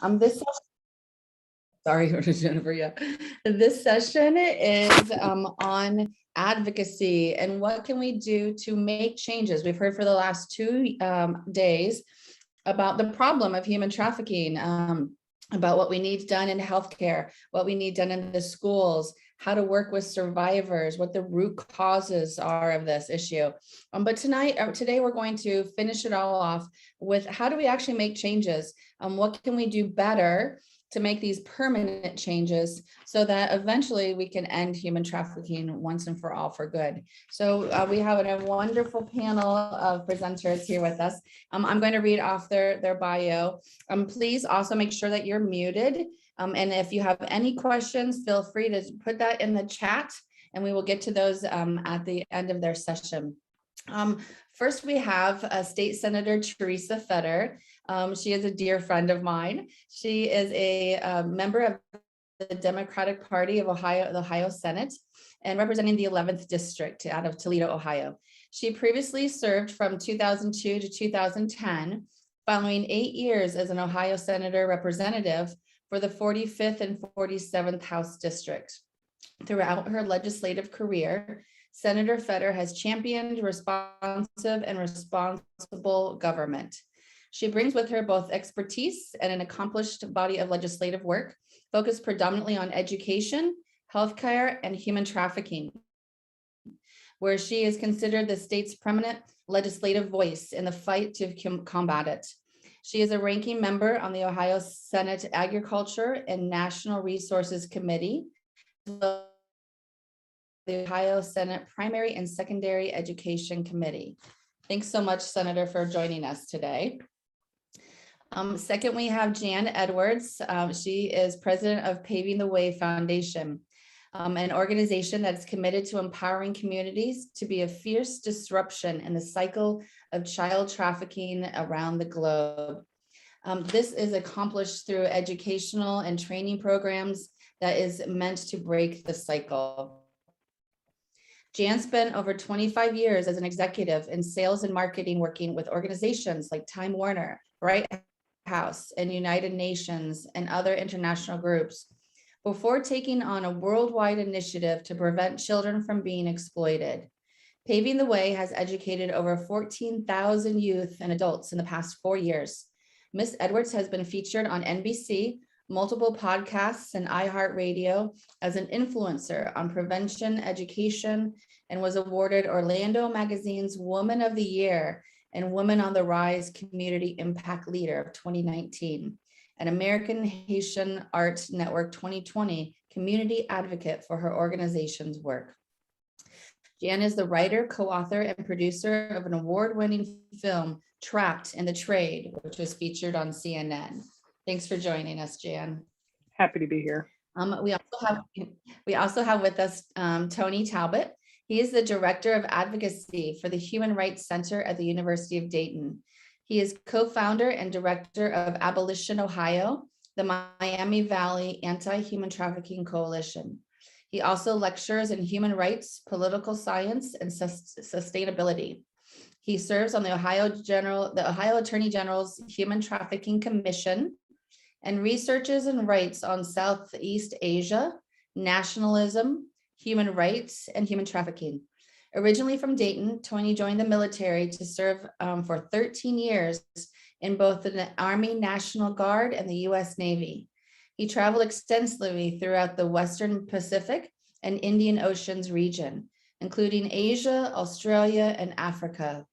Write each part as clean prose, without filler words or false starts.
This sorry, Jennifer. Yeah, this session is on advocacy and what can we do to make changes. We've heard for the last 2 days about the problem of human trafficking, about what we need done in healthcare, what we need done in the schools, how to work with survivors, what the root causes are of this issue. But today we're going to finish it all off with how do we actually make changes? What can we do better to make these permanent changes so that eventually we can end human trafficking once and for all for good. So we have a wonderful panel of presenters here with us. I'm going to read off their bio. Please also make sure that you're muted. And if you have any questions, feel free to put that in the chat and we will get to those at the end of their session. First, we have State Senator Teresa Fedor. She is a dear friend of mine. She is a member of the Democratic Party of Ohio, the Ohio Senate, and representing the 11th District out of Toledo, Ohio. She previously served from 2002 to 2010, following 8 years as an Ohio Senator representative for the 45th and 47th House District. Throughout her legislative career, Senator Fedor has championed responsive and responsible government. She brings with her both expertise and an accomplished body of legislative work, focused predominantly on education, healthcare, and human trafficking, where she is considered the state's preeminent legislative voice in the fight to combat it. She is a ranking member on the Ohio Senate Agriculture and National Resources Committee, the Ohio Senate Primary and Secondary Education Committee. Thanks so much, Senator, for joining us today. Second, we have Jan Edwards. She is president of Paving the Way Foundation, an organization that is committed to empowering communities to be a fierce disruption in the cycle of child trafficking around the globe. This is accomplished through educational and training programs that is meant to break the cycle. Jan spent over 25 years as an executive in sales and marketing, working with organizations like Time Warner, Bright House, and United Nations, and other international groups, before taking on a worldwide initiative to prevent children from being exploited. Paving the Way has educated over 14,000 youth and adults in the past 4 years. Ms. Edwards has been featured on NBC, multiple podcasts, and iHeartRadio as an influencer on prevention education, and was awarded Orlando Magazine's Woman of the Year and Women on the Rise Community Impact Leader of 2019, and American Haitian Art Network 2020 Community Advocate for her organization's work. Jan is the writer, co-author, and producer of an award-winning film, Trapped in the Trade, which was featured on CNN. Thanks for joining us, Jan. Happy to be here. We also have with us Tony Talbott. He is the Director of Advocacy for the Human Rights Center at the University of Dayton. He is co-founder and director of Abolitionist, Ohio, the Miami Valley Anti-Human Trafficking Coalition. He also lectures in human rights, political science, and sustainability. He serves on the Ohio Attorney General's Human Trafficking Commission and researches and writes on Southeast Asia, nationalism, human rights, and human trafficking. Originally from Dayton, Tony joined the military to serve for 13 years in both the Army National Guard and the U.S. Navy. He traveled extensively throughout the Western Pacific and Indian Oceans region, including Asia, Australia, and Africa.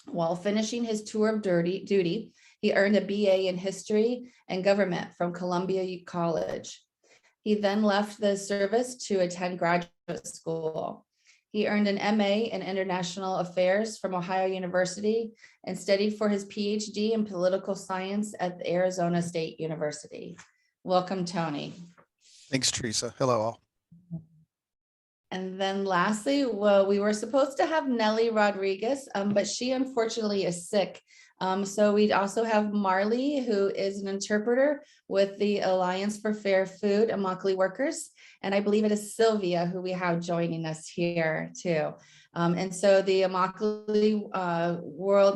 While finishing his tour of duty, he earned a BA in History and Government from Columbia College. He then left the service to attend graduate school. He earned an MA in International Affairs from Ohio University and studied for his PhD in Political Science at the Arizona State University. Welcome, Tony. Thanks, Teresa. Hello, all. And then lastly, well, we were supposed to have Nellie Rodriguez, but she unfortunately is sick. So we also have Marley, who is an interpreter with the Alliance for Fair Food, Immokalee workers. And I believe it is Sylvia who we have joining us here too. And so the Immokalee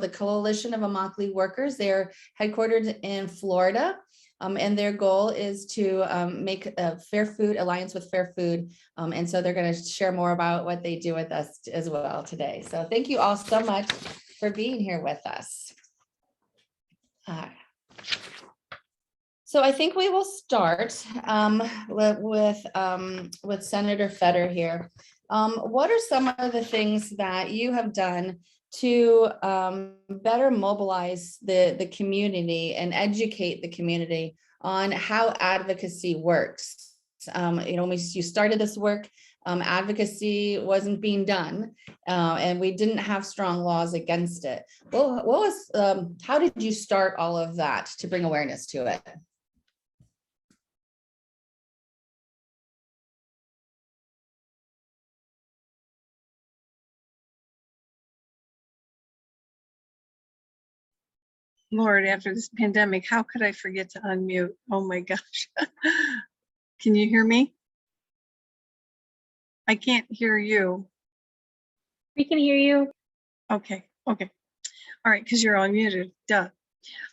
the Coalition of Immokalee Workers, they're headquartered in Florida. And their goal is to make a Fair Food Alliance with Fair Food. And so they're going to share more about what they do with us as well today. So thank you all so much for being here with us. So I think we will start with Senator Fedor here. What are some of the things that you have done to better mobilize the community and educate the community on how advocacy works? When you started this work, advocacy wasn't being done, and we didn't have strong laws against it. Well, how did you start all of that to bring awareness to it? Lord, after this pandemic, how could I forget to unmute? Oh my gosh. Can you hear me? I can't hear you. We can hear you. Okay. All right, because you're unmuted, duh.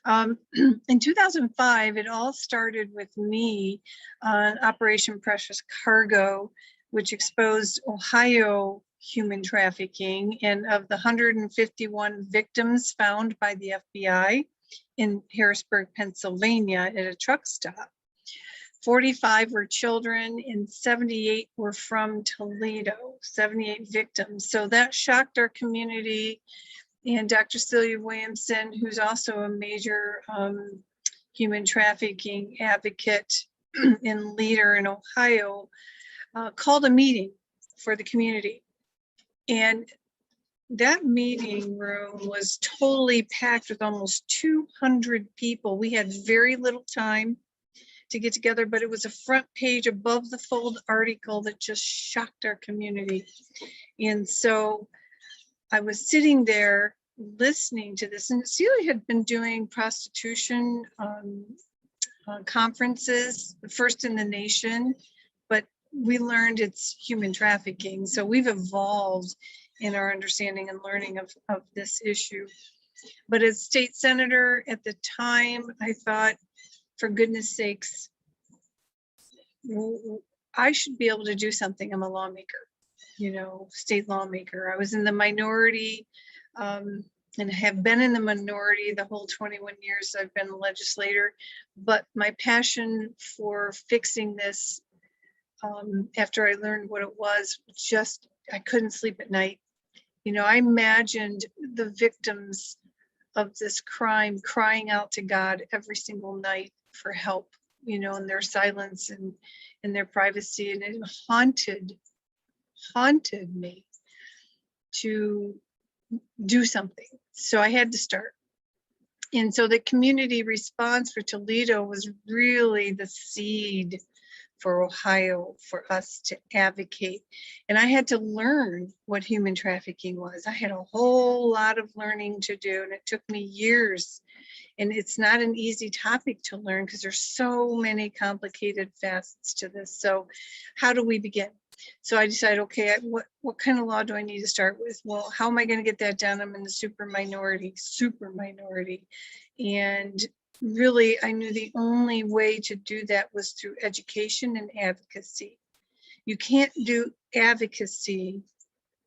In 2005, it all started with me on Operation Precious Cargo, which exposed Ohio human trafficking, and of the 151 victims found by the FBI in Harrisburg, Pennsylvania at a truck stop, 45 were children and 78 were from Toledo, 78 victims. So that shocked our community. And Dr. Celia Williamson, who's also a major human trafficking advocate and leader in Ohio, called a meeting for the community. And that meeting room was totally packed with almost 200 people. We had very little time to get together, but it was a front page above the fold article that just shocked our community. And so I was sitting there listening to this, and Celia had been doing prostitution conferences, the first in the nation, but we learned it's human trafficking. So we've evolved in our understanding and learning of this issue. But as state senator at the time, I thought, for goodness sakes, I should be able to do something. I'm a lawmaker, state lawmaker. I was in the minority and have been in the minority the whole 21 years I've been a legislator. But my passion for fixing this, after I learned what it was, just, I couldn't sleep at night. I imagined the victims of this crime crying out to God every single night for help, in their silence and in their privacy. And it haunted me to do something. So I had to start. And so the community response for Toledo was really the seed for Ohio, for us to advocate. And I had to learn what human trafficking was. I had a whole lot of learning to do, and it took me years. And it's not an easy topic to learn because there's so many complicated facets to this. So how do we begin? So I decided, okay, what kind of law do I need to start with? Well, how am I going to get that done? I'm in the super minority. And really, I knew the only way to do that was through education and advocacy. You can't do advocacy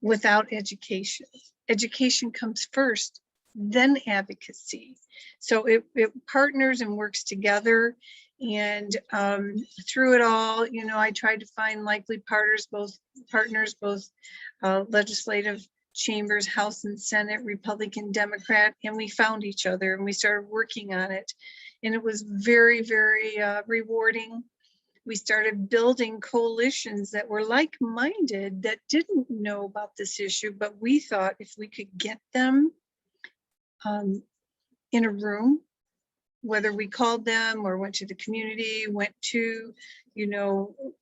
without education. Education comes first, then advocacy. So it partners and works together. And through it all, I tried to find likely partners, both legislative chambers, House and Senate, Republican, Democrat, and we found each other and we started working on it. And it was very, very rewarding. We started building coalitions that were like-minded, that didn't know about this issue, but we thought if we could get them in a room, whether we called them or went to the community, went to,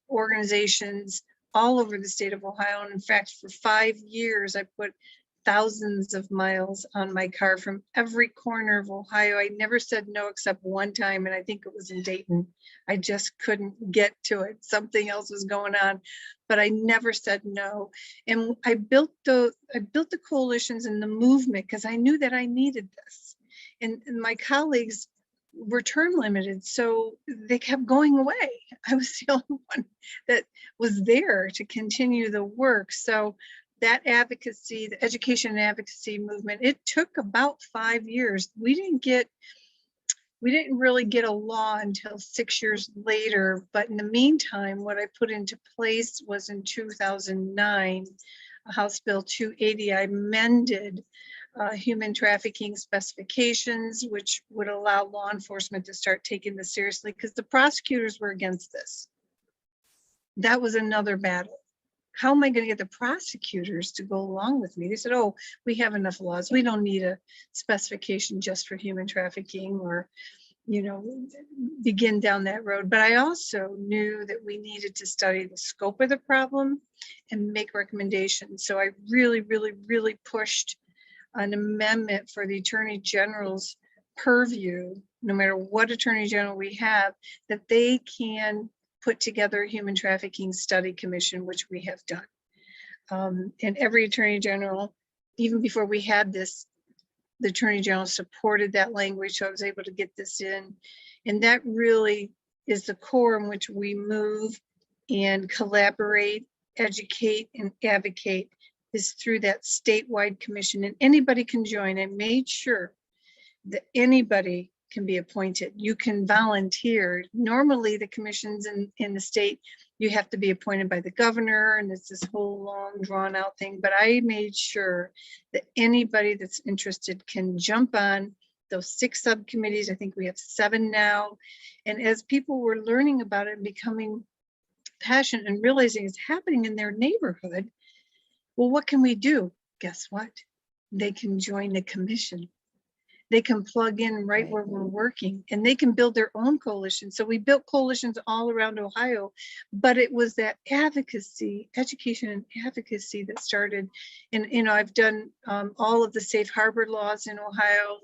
organizations all over the state of Ohio. And in fact, for 5 years, I put thousands of miles on my car from every corner of Ohio. I never said no except one time, and I think it was in Dayton. I just couldn't get to it. Something else was going on, but I never said no. And I built the coalitions and the movement because I knew that I needed this. And my colleagues were term limited, so they kept going away. I was the only one that was there to continue the work. So that advocacy, the education and advocacy movement, it took about 5 years. We didn't really get a law until 6 years later, but in the meantime, what I put into place was in 2009, House Bill 280, I amended human trafficking specifications, which would allow law enforcement to start taking this seriously, because the prosecutors were against this. That was another battle. How am I going to get the prosecutors to go along with me? They said, oh, we have enough laws. We don't need a specification just for human trafficking, or, you know, begin down that road. But I also knew that we needed to study the scope of the problem and make recommendations. So I really, really, really pushed an amendment for the Attorney General's purview, no matter what Attorney General we have, that they can put together a human trafficking study commission, which we have done. And every Attorney General, even before we had this, the Attorney General supported that language, so I was able to get this in. And that really is the core in which we move and collaborate, educate, and advocate, is through that statewide commission. And anybody can join. I made sure that anybody can be appointed. You can volunteer. Normally the commissions in the state, you have to be appointed by the governor, and it's this whole long drawn out thing. But I made sure that anybody that's interested can jump on those 6 subcommittees. I think we have 7 now. And as people were learning about it and becoming passionate and realizing it's happening in their neighborhood, well, what can we do? Guess what? They can join the commission. They can plug in right where we're working, and they can build their own coalition. So we built coalitions all around Ohio, but it was that advocacy, education and advocacy that started. And, you know, I've done all of the safe harbor laws in Ohio,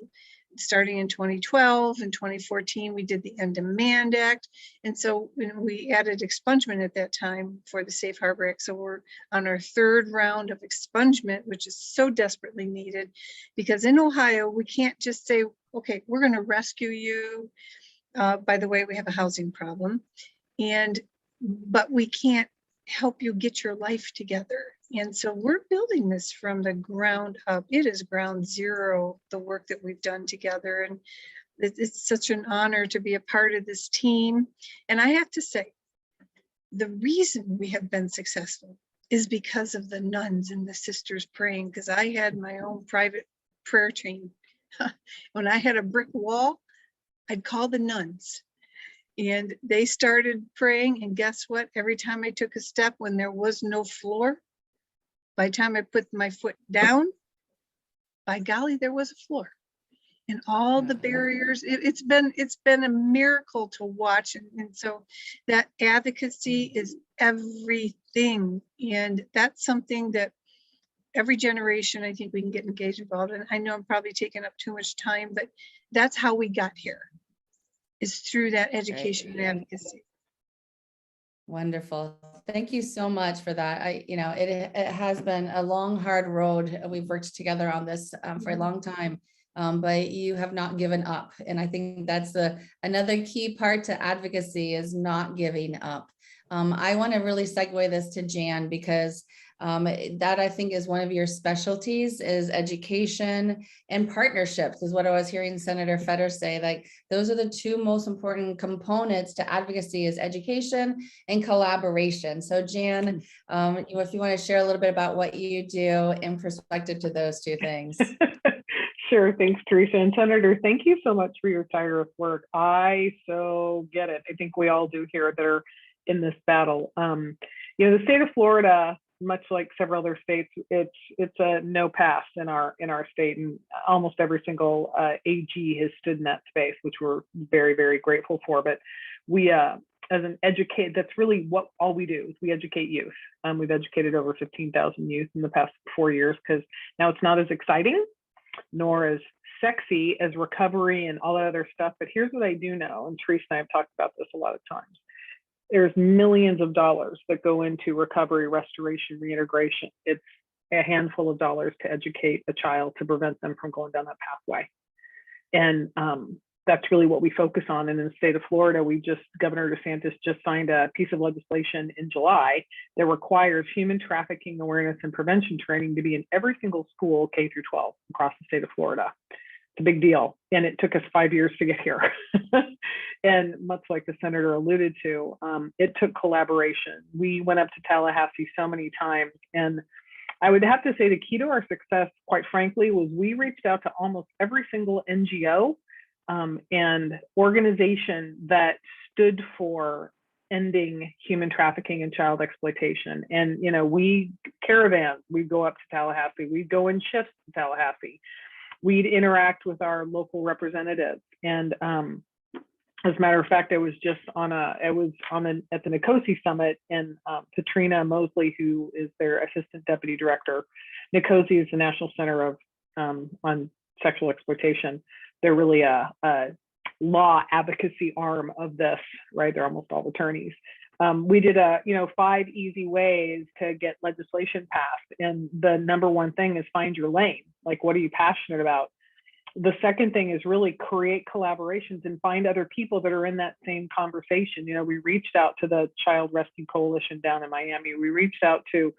starting in 2012. In 2014, we did the End Demand Act. And so we added expungement at that time for the Safe Harbor Act. So we're on our 3rd round of expungement, which is so desperately needed, because in Ohio, we can't just say, okay, we're going to rescue you. By the way, we have a housing problem, but we can't help you get your life together. And so we're building this from the ground up. It is ground zero, the work that we've done together. And it's such an honor to be a part of this team. And I have to say, the reason we have been successful is because of the nuns and the sisters praying, because I had my own private prayer chain. When I had a brick wall, I'd call the nuns. And they started praying, and guess what? Every time I took a step when there was no floor, by the time I put my foot down, by golly, there was a floor. And all the barriers, it's been a miracle to watch. And so that advocacy is everything. And that's something that every generation, I think we can get engaged involved in. I know I'm probably taking up too much time, but that's how we got here, is through that education and advocacy. Wonderful. Thank you so much for that. It has been a long, hard road. We've worked together on this for a long time, but you have not given up. And I think that's another key part to advocacy, is not giving up. I want to really segue this to Jan, because that I think is one of your specialties, is education and partnerships, is what I was hearing Senator Fedor say. Like, those are the 2 most important components to advocacy, is education and collaboration. So Jan, if you want to share a little bit about what you do in perspective to those 2 things. Sure. Thanks, Teresa. And Senator, thank you so much for your tireless work. I so get it. I think we all do here that are in this battle. The state of Florida, much like several other states, it's a no pass in our state, and almost every single AG has stood in that space, which we're very, very grateful for. But we, as an educate, that's really what all we do, is we educate youth. We've educated over 15,000 youth in the past 4 years, because now it's not as exciting nor as sexy as recovery and all that other stuff. But here's what I do know, and Theresa and I have talked about this a lot of times. There's millions of dollars that go into recovery, restoration, reintegration. It's a handful of dollars to educate a child to prevent them from going down that pathway. And that's really what we focus on. And in the state of Florida, Governor DeSantis just signed a piece of legislation in July that requires human trafficking awareness and prevention training to be in every single school, K through 12, across the state of Florida. It's a big deal. And it took us 5 years to get here. And much like the senator alluded to, it took collaboration. We went up to Tallahassee so many times. And I would have to say the key to our success, quite frankly, was we reached out to almost every single NGO and organization that stood for ending human trafficking and child exploitation. And, you know, we'd go up to Tallahassee, we'd go in shifts to Tallahassee, we'd interact with our local representatives. And as a matter of fact, at the Immokalee Summit, and Katrina Mosley, who is their assistant deputy director. Immokalee is the National Center of on Sexual Exploitation. They're really a law advocacy arm of this, right? They're almost all attorneys. We did 5 easy ways to get legislation passed. And the number one thing is find your lane. Like, what are you passionate about? The second thing is really create collaborations and find other people that are in that same conversation. You know, we reached out to the Child Rescue Coalition down in Miami. We reached out to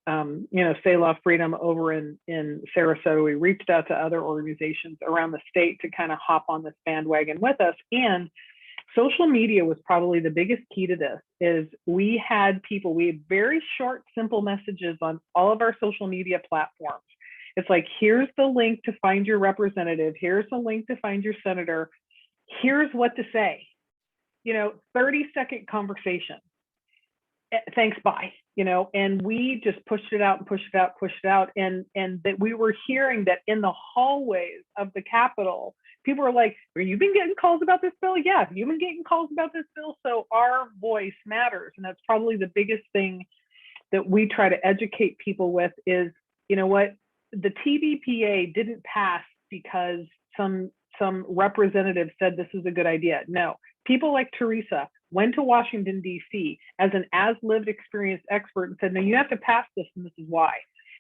Selah Freedom over in Sarasota. We reached out to other organizations around the state to kind of hop on this bandwagon with us. And social media was probably the biggest key to this. Is we had very short, simple messages on all of our social media platforms. It's like, here's the link to find your representative. Here's the link to find your senator. Here's what to say. 30-second conversation. Thanks, bye. And we just pushed it out and pushed it out. And that we were hearing that in the hallways of the Capitol, people were like, have you been getting calls about this bill? Yeah, you've been getting calls about this bill. So our voice matters. And that's probably the biggest thing that we try to educate people with is, you know what, the TVPA didn't pass because some representative said this is a good idea. No, people like Theresa went to Washington, D.C. as an as-lived experienced expert and said, no, you have to pass this, and this is why.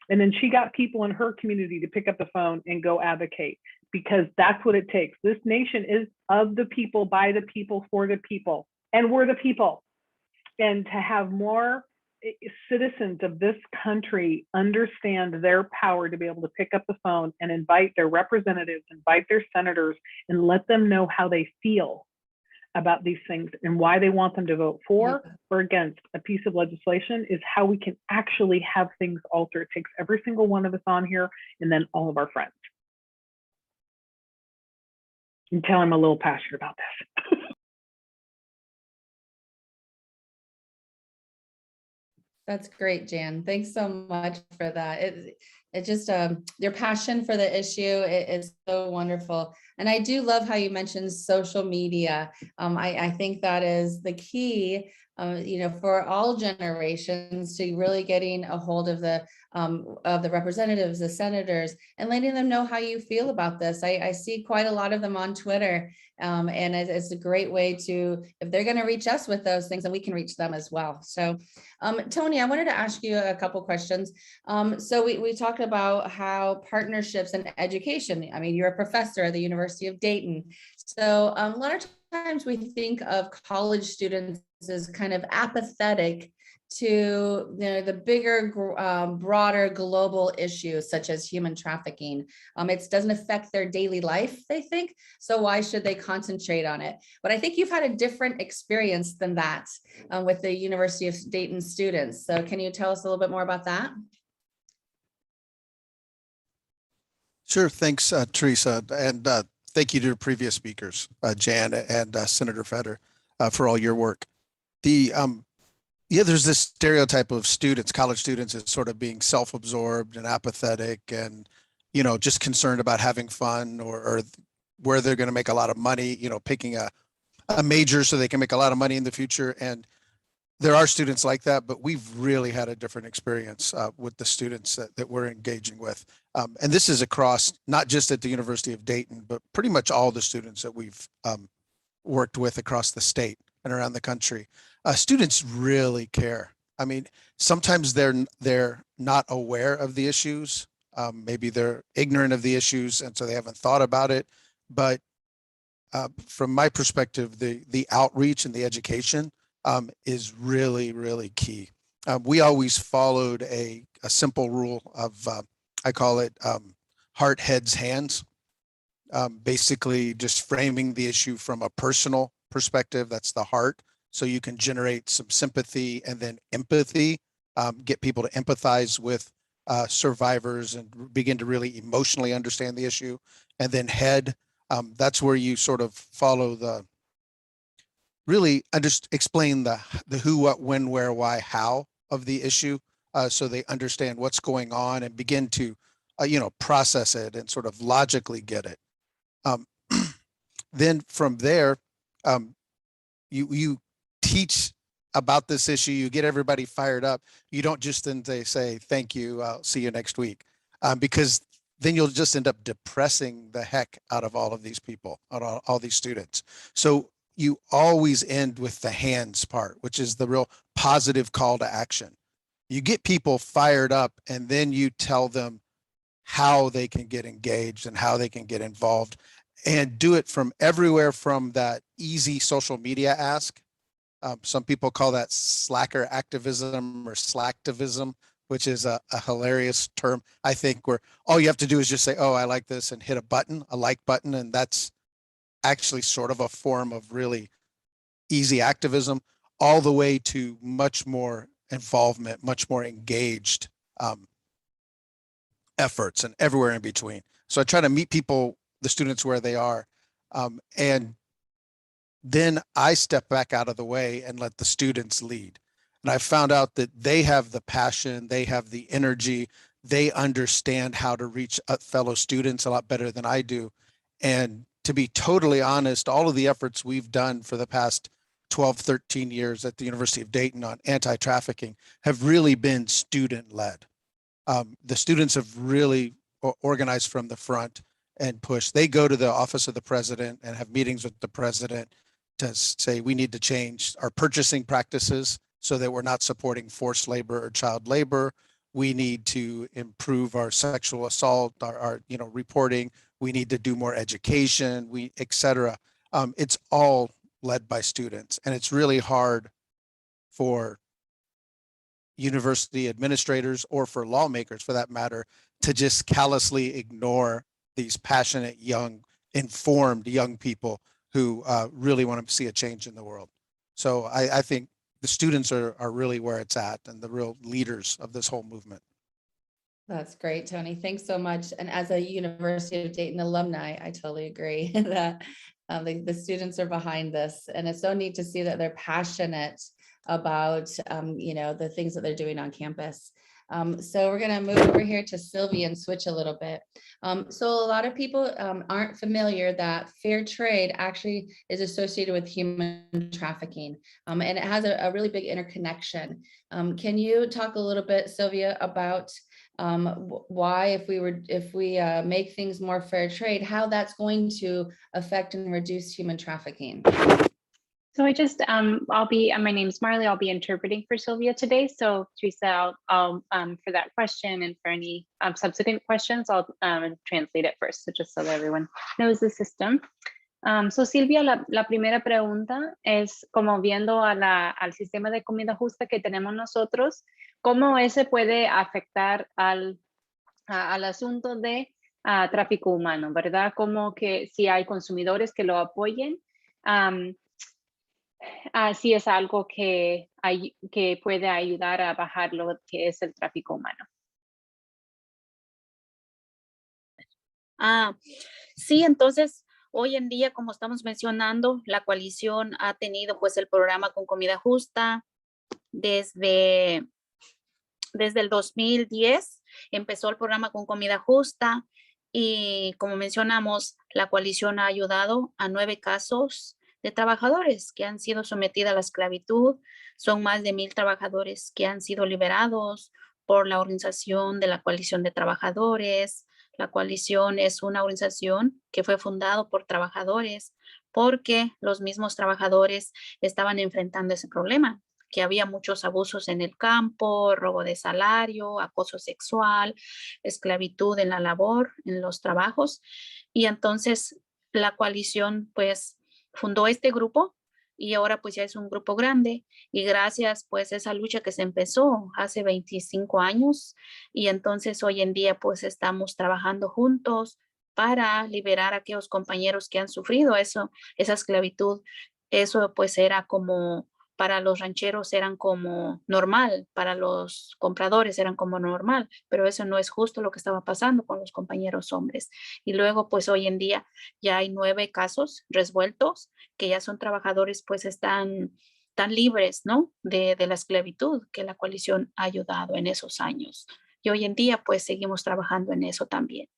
And then she got people in her community to pick up the phone and go advocate, because that's what it takes. This nation is of the people, by the people, for the people, and we're the people. And to have more citizens of this country understand their power to be able to pick up the phone and invite their representatives, invite their senators, and let them know how they feel about these things and why they want them to vote for or against a piece of legislation is how we can actually have things alter. It takes every single one of us on here and then all of our friends. You can tell I'm a little passionate about this. That's great, Jan. Thanks so much for that. It just your passion for the issue is so wonderful. And I do love how you mentioned social media. I think that is the key, for all generations to really getting a hold of the representatives, the senators, and letting them know how you feel about this. I see quite a lot of them on Twitter, and it's a great way to, if they're going to reach us with those things, then we can reach them as well. So, Tony, I wanted to ask you a couple questions. So we talked about how partnerships and education. I mean, you're a professor at the University of Dayton. So a lot of times we think of college students as kind of apathetic to the bigger, broader global issues such as human trafficking. It doesn't affect their daily life, they think, so why should they concentrate on it? But I think you've had a different experience than that with the University of Dayton students. So can you tell us a little bit more about that? Sure, thanks, Teresa, and thank you to the previous speakers, Jan and Senator Fedor, for all your work. There's this stereotype of students, college students, as sort of being self-absorbed and apathetic and, just concerned about having fun or where they're going to make a lot of money, picking a major so they can make a lot of money in the future. And there are students like that, but we've really had a different experience with the students that we're engaging with. And this is across, not just at the University of Dayton, but pretty much all the students that we've worked with across the state and around the country. Students really care. I mean, sometimes they're not aware of the issues. Maybe they're ignorant of the issues, and so they haven't thought about it. But from my perspective, the outreach and the education is really, really key. We always followed a simple rule of, I call it heart, heads, hands. Basically just framing the issue from a personal perspective, that's the heart. So you can generate some sympathy and then empathy, get people to empathize with survivors and begin to really emotionally understand the issue. And then head, that's where you sort of follow the, really explain the who, what, when, where, why, how of the issue, so they understand what's going on and begin to, process it and sort of logically get it. Then from there, you teach about this issue, you get everybody fired up. You don't just then say, thank you, I'll see you next week, because then you'll just end up depressing the heck out of all of these people, all these students. So you always end with the hands part, which is the real positive call to action. You get people fired up and then you tell them how they can get engaged and how they can get involved, and do it from everywhere, from that easy social media ask. Some people call that slacker activism or slacktivism, which is a hilarious term, I think, where all you have to do is just say, oh, I like this, and hit a button, a like button. And that's actually sort of a form of really easy activism, all the way to much more involvement, much more engaged efforts, and everywhere in between. So I try to meet people, the students, where they are. And then I step back out of the way and let the students lead. And I found out that they have the passion, they have the energy, they understand how to reach fellow students a lot better than I do. And to be totally honest, all of the efforts we've done for the past 12, 13 years at the University of Dayton on anti-trafficking have really been student-led. The students have really organized from the front and pushed. They go to the office of the president and have meetings with the president to say, we need to change our purchasing practices so that we're not supporting forced labor or child labor. We need to improve our sexual assault, our reporting. We need to do more education, et cetera. It's all led by students, and it's really hard for university administrators, or for lawmakers for that matter, to just callously ignore these passionate, young, informed young people who really want to see a change in the world. So I think the students are really where it's at, and the real leaders of this whole movement. That's great, Tony. Thanks so much. And as a University of Dayton alumni, I totally agree that the students are behind this, and it's so neat to see that they're passionate about the things that they're doing on campus. So we're going to move over here to Sylvia and switch a little bit. So a lot of people aren't familiar that fair trade actually is associated with human trafficking, and it has a really big interconnection. Can you talk a little bit, Sylvia, about why, if we make things more fair trade, how that's going to affect and reduce human trafficking? So I just, my name's Marley, I'll be interpreting for Sylvia today. So Teresa, I'll for that question and for any subsequent questions, I'll translate it first, so just so that everyone knows the system. So Silvia, la primera pregunta es como viendo al sistema de comida justa que tenemos nosotros, cómo ese puede afectar al asunto de tráfico humano, ¿verdad? Como que si hay consumidores que lo apoyen, si es algo que puede ayudar a bajar lo que es el tráfico humano. Sí, entonces hoy en día, como estamos mencionando, la coalición ha tenido pues el programa con comida justa desde el 2010. Empezó el programa con comida justa y, como mencionamos, la coalición ha ayudado a 9 casos de trabajadores que han sido sometidos a la esclavitud. Son más de 1,000 trabajadores que han sido liberados por la organización de la Coalición de Trabajadores. La coalición es una organización que fue fundada por trabajadores porque los mismos trabajadores estaban enfrentando ese problema, que había muchos abusos en el campo, robo de salario, acoso sexual, esclavitud en la labor, en los trabajos. Y entonces la coalición pues fundó este grupo y ahora pues ya es un grupo grande y gracias pues a esa lucha que se empezó hace 25 años y entonces hoy en día pues estamos trabajando juntos para liberar a aquellos compañeros que han sufrido esa esclavitud. Eso pues era como, para los rancheros eran como normal, para los compradores eran como normal, pero eso no es justo lo que estaba pasando con los compañeros hombres. Y luego pues hoy en día ya hay 9 casos resueltos que ya son trabajadores pues están tan libres, ¿no? De la esclavitud que la coalición ha ayudado en esos años. Y hoy en día pues seguimos trabajando en eso también.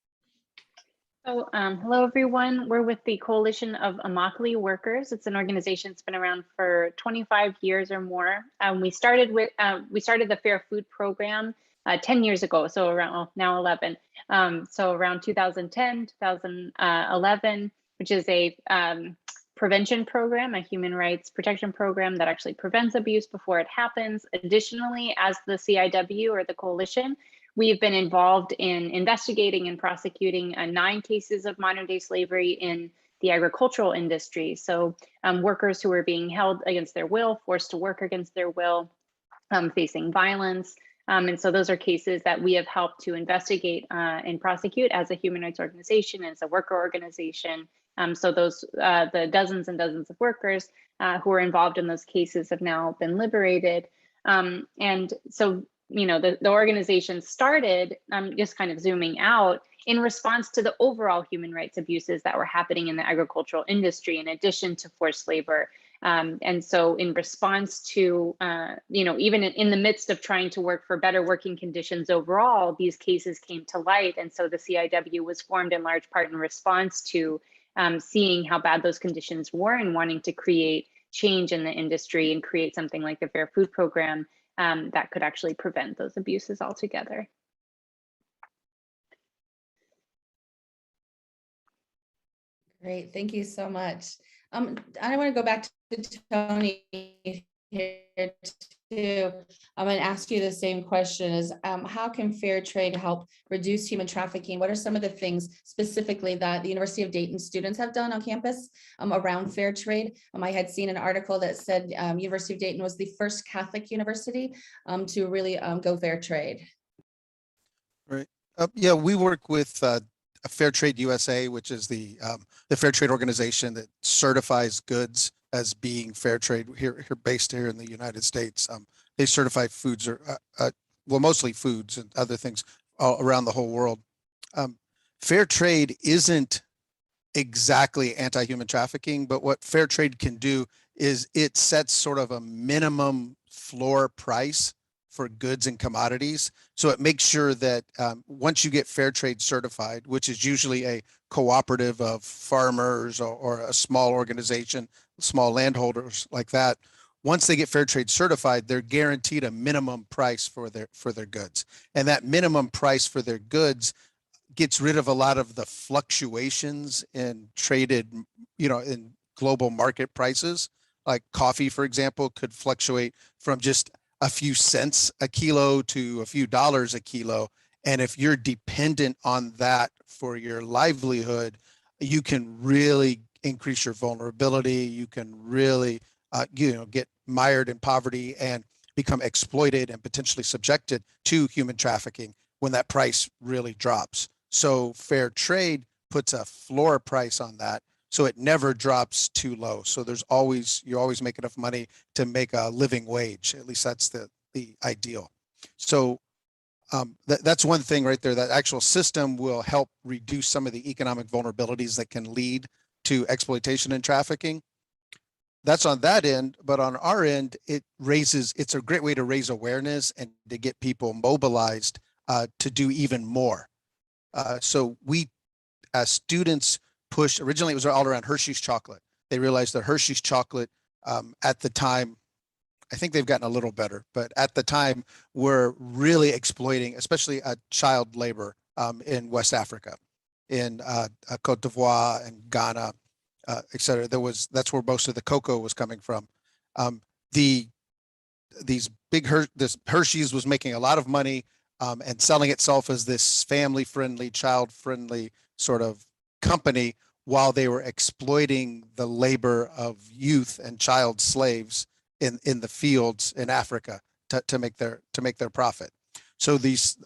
So, hello everyone. We're with the Coalition of Immokalee Workers. It's an organization that's been around for 25 years or more. We started the Fair Food Program 10 years ago, so around now 11. So around 2010, 2011, which is a prevention program, a human rights protection program that actually prevents abuse before it happens. Additionally, as the CIW or the coalition, we've been involved in investigating and prosecuting 9 cases of modern day slavery in the agricultural industry. So workers who were being held against their will, forced to work against their will, facing violence. And so those are cases that we have helped to investigate and prosecute as a human rights organization, as a worker organization. So those, the dozens and dozens of workers who are involved in those cases have now been liberated. And so, you know, the organization started, just kind of zooming out, in response to the overall human rights abuses that were happening in the agricultural industry, in addition to forced labor. And so in response to, you know, even in the midst of trying to work for better working conditions overall, these cases came to light. And so the CIW was formed in large part in response to seeing how bad those conditions were and wanting to create change in the industry and create something like the Fair Food Program that could actually prevent those abuses altogether. Great, thank you so much. I want to go back to Tony here too. I'm going to ask you the same question: is how can fair trade help reduce human trafficking? What are some of the things specifically that the University of Dayton students have done on campus around fair trade? I had seen an article that said University of Dayton was the first Catholic university to really go fair trade. Right. Yeah, we work with Fair Trade USA, which is the fair trade organization that certifies goods as being fair trade here based here in the United States. They certify foods, or well, mostly foods and other things all around the whole world. Fair trade isn't exactly anti-human trafficking, but what fair trade can do is it sets sort of a minimum floor price for goods and commodities. So it makes sure that once you get fair trade certified, which is usually a cooperative of farmers or a small organization, small landholders like that, once they get fair trade certified, they're guaranteed a minimum price for their goods. And that minimum price for their goods gets rid of a lot of the fluctuations in traded, you know, in global market prices. Like coffee, for example, could fluctuate from just a few cents a kilo to a few dollars a kilo. And if you're dependent on that for your livelihood, you can really increase your vulnerability. You can really, get mired in poverty and become exploited and potentially subjected to human trafficking when that price really drops. So fair trade puts a floor price on that, so it never drops too low. So you always make enough money to make a living wage. At least that's the ideal. So that's one thing right there. That actual system will help reduce some of the economic vulnerabilities that can lead to exploitation and trafficking. That's on that end, but on our end, it's a great way to raise awareness and to get people mobilized to do even more. So we, as students, pushed. Originally, it was all around Hershey's chocolate. They realized that Hershey's chocolate at the time, I think they've gotten a little better, but at the time were really exploiting, especially child labor in West Africa, in Cote d'Ivoire and Ghana, et cetera. That's where most of the cocoa was coming from. This Hershey's was making a lot of money and selling itself as this family-friendly, child-friendly sort of company, while they were exploiting the labor of youth and child slaves in the fields in Africa to make their profit. So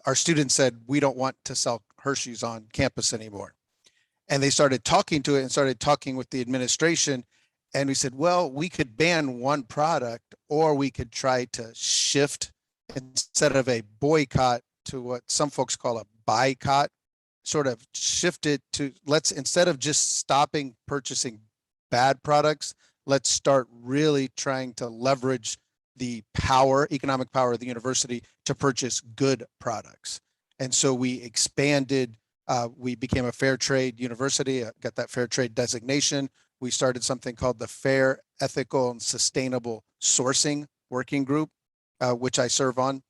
our students said, we don't want to sell Hershey's on campus anymore. And they started talking to it and started talking with the administration. And we said, well, we could ban one product, or we could try to shift, instead of a boycott, to what some folks call a boycott, sort of shift it to, instead of just stopping purchasing bad products, let's start really trying to leverage the economic power of the university to purchase good products. And so we expanded, we became a fair trade university, got that fair trade designation. We started something called the Fair, Ethical, and Sustainable Sourcing Working Group, which I serve on,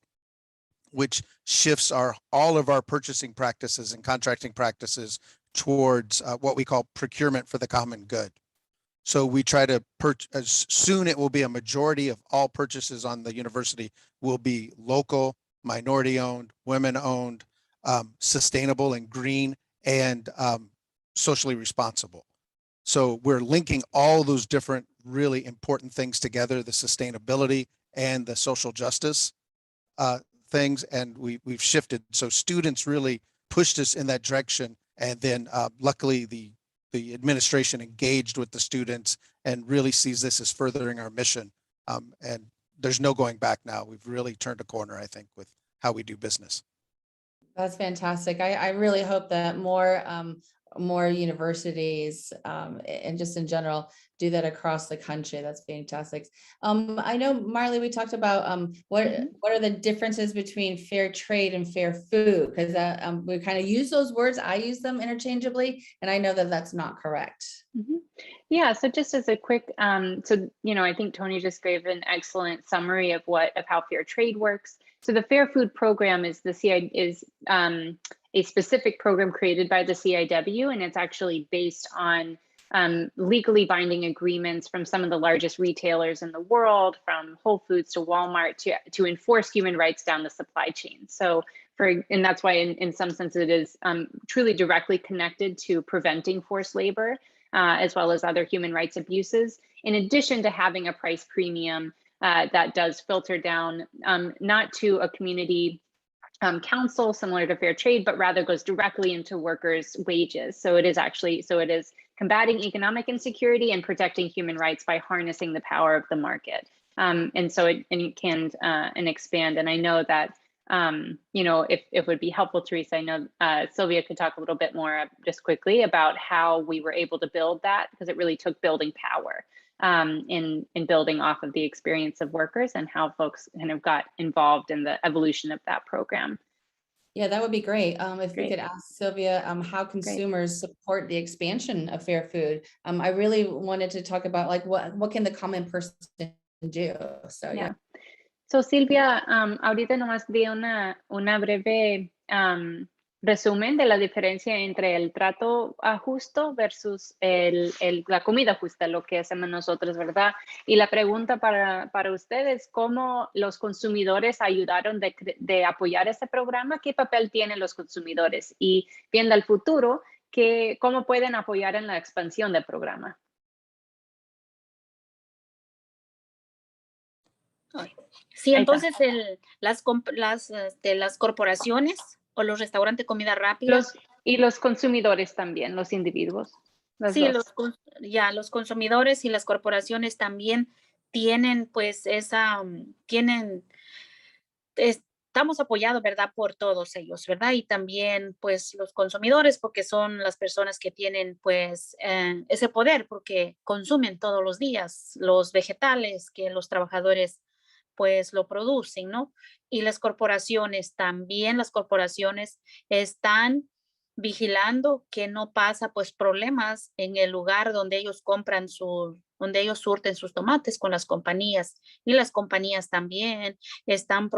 which shifts all of our purchasing practices and contracting practices towards what we call procurement for the common good. So we try to soon it will be a majority of all purchases on the university will be local, minority owned, women owned, sustainable and green, and socially responsible. So we're linking all those different really important things together, the sustainability and the social justice things, and we've shifted. So students really pushed us in that direction, and then luckily the administration engaged with the students and really sees this as furthering our mission. And there's no going back now. We've really turned a corner, I think, with how we do business. That's fantastic. I really hope that more universities and just in general do that across the country. That's fantastic. I know, Marley, we talked about what are the differences between fair trade and fair food, because we kind of use those words. I use them interchangeably, and I know that that's not correct. Yeah, so just as a quick, I think Tony just gave an excellent summary of how fair trade works. So the Fair Food Program is a specific program created by the CIW, and it's actually based on legally binding agreements from some of the largest retailers in the world, from Whole Foods to Walmart, to enforce human rights down the supply chain. So and that's why in some sense it is truly directly connected to preventing forced labor, as well as other human rights abuses, in addition to having a price premium that does filter down not to a community council similar to fair trade, but rather goes directly into workers' wages. So it is combating economic insecurity and protecting human rights by harnessing the power of the market. And so it can expand. And I know that if it would be helpful, Theresa, I know Sylvia could talk a little bit more just quickly about how we were able to build that, because it really took building power in building off of the experience of workers and how folks kind of got involved in the evolution of that program. Yeah, that would be great. If we could ask Sylvia how consumers support the expansion of fair food. I really wanted to talk about what can the common person do. So yeah. So Silvia, ahorita nomás di una breve resumen de la diferencia entre el trato justo versus la comida justa, lo que hacemos nosotros, ¿verdad? Y la pregunta para ustedes, ¿cómo los consumidores ayudaron de apoyar este programa? ¿Qué papel tienen los consumidores? Y viendo al futuro, ¿cómo pueden apoyar en la expansión del programa? Sí, entonces las corporaciones o los restaurantes de comida rápida. Y los consumidores también, los individuos. Sí, los consumidores y las corporaciones también tienen pues estamos apoyados, ¿verdad? Por todos ellos, ¿verdad? Y también pues los consumidores, porque son las personas que tienen pues ese poder, porque consumen todos los días los vegetales que los trabajadores pues lo producen, ¿no? Y las corporaciones también, las corporaciones están vigilando que no pasa pues problemas en el lugar donde ellos compran donde ellos surten sus tomates con las compañías, y las compañías también están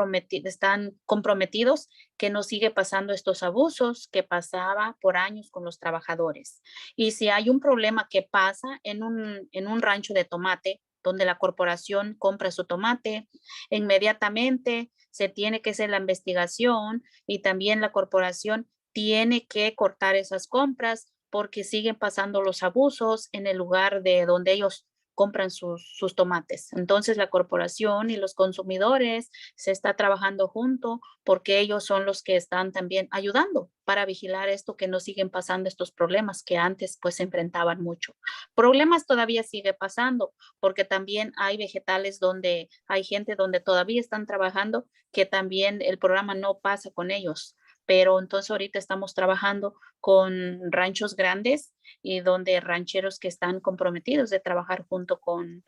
comprometidos que no sigue pasando estos abusos que pasaba por años con los trabajadores. Y si hay un problema que pasa en un rancho de tomate, donde la corporación compra su tomate, inmediatamente se tiene que hacer la investigación, y también la corporación tiene que cortar esas compras porque siguen pasando los abusos en el lugar de donde ellos compran sus tomates. Entonces la corporación y los consumidores se está trabajando junto porque ellos son los que están también ayudando para vigilar esto, que no siguen pasando estos problemas que antes pues se enfrentaban mucho. Problemas todavía sigue pasando porque también hay vegetales donde hay gente donde todavía están trabajando que también el programa no pasa con ellos. Pero entonces ahorita estamos trabajando con ranchos grandes y donde rancheros que están comprometidos de trabajar junto con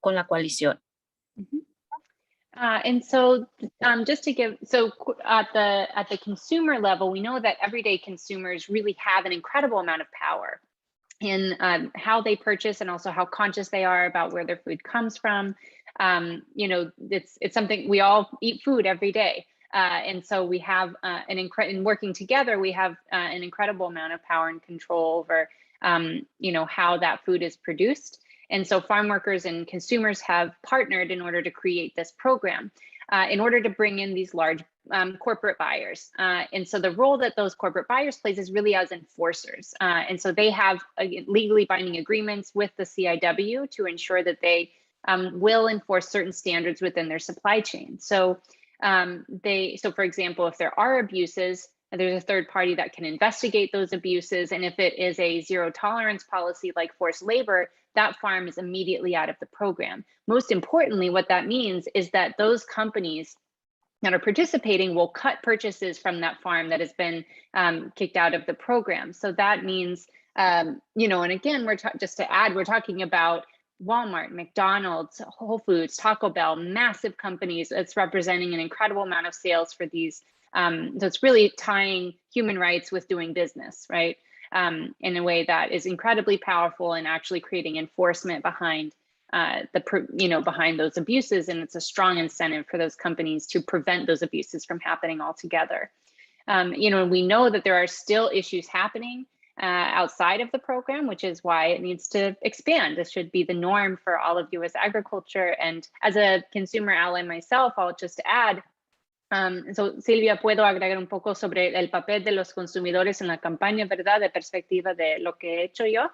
la coalición. And so just to give, so at the consumer level, we know that everyday consumers really have an incredible amount of power in how they purchase and also how conscious they are about where their food comes from. You know, it's something, we all eat food every day. And so we have in working together, we have an incredible amount of power and control over, you know, how that food is produced. And so farm workers and consumers have partnered in order to create this program in order to bring in these large corporate buyers. And so the role that those corporate buyers plays is really as enforcers. And so they have legally binding agreements with the CIW to ensure that they will enforce certain standards within their supply chain. So so for example, if there are abuses, there's a third party that can investigate those abuses. And if it is a zero tolerance policy like forced labor, that farm is immediately out of the program. Most importantly, what that means is that those companies that are participating will cut purchases from that farm that has been kicked out of the program. So that means, you know, and again, just to add, we're talking about Walmart, McDonald's, Whole Foods, Taco Bell, massive companies. That's representing an incredible amount of sales for these. So it's really tying human rights with doing business, right? In a way that is incredibly powerful and actually creating enforcement behind behind those abuses. And it's a strong incentive for those companies to prevent those abuses from happening altogether. You know, and we know that there are still issues happening outside of the program, which is why it needs to expand. This should be the norm for all of U.S. agriculture. And as a consumer ally myself, I'll just add, so Silvia, puedo agregar un poco sobre el papel de los consumidores en la campaña, ¿verdad? De perspectiva de lo que he hecho yo.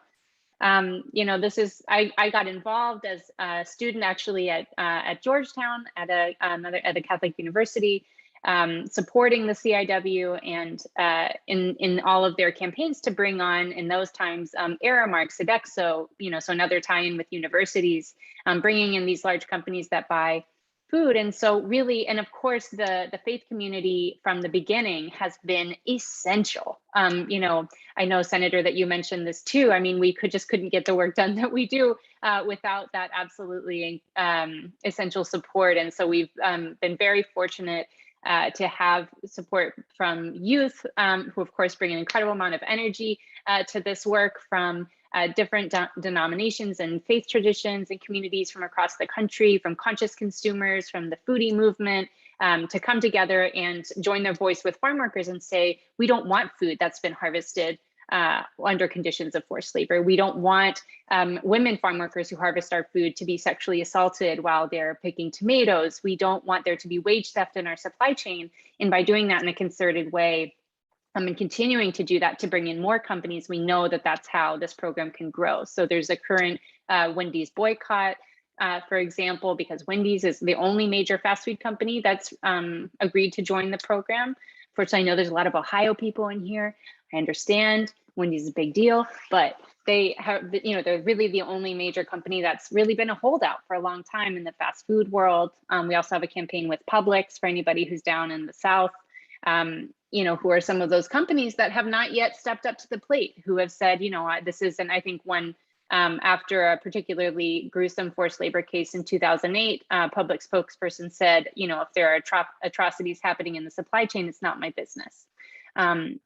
You know, this is, I got involved as a student actually at Georgetown at a Catholic university, supporting the CIW and in all of their campaigns to bring on, in those times, Aramark, Sodexo, you know, so another tie-in with universities, bringing in these large companies that buy food. And so really, and of course, the faith community from the beginning has been essential. You know, I know, Senator, that you mentioned this too. I mean, we couldn't get the work done that we do without that absolutely essential support. And so we've been very fortunate to have support from youth, who of course bring an incredible amount of energy to this work, from different denominations and faith traditions and communities from across the country, from conscious consumers, from the foodie movement, to come together and join their voice with farm workers and say, we don't want food that's been harvested under conditions of forced labor. We don't want women farm workers who harvest our food to be sexually assaulted while they're picking tomatoes. We don't want there to be wage theft in our supply chain. And by doing that in a concerted way, and continuing to do that to bring in more companies, we know that that's how this program can grow. So there's a current Wendy's boycott, for example, because Wendy's is the only major fast food company that's agreed to join the program. First, I know there's a lot of Ohio people in here. I understand Wendy's is a big deal, but they have, you know, they're really the only major company that's really been a holdout for a long time in the fast food world. We also have a campaign with Publix for anybody who's down in the South. You know, who are some of those companies that have not yet stepped up to the plate, who have said, you know, this is, and I think one after a particularly gruesome forced labor case in 2008, public spokesperson said, you know, if there are atrocities happening in the supply chain, it's not my business. And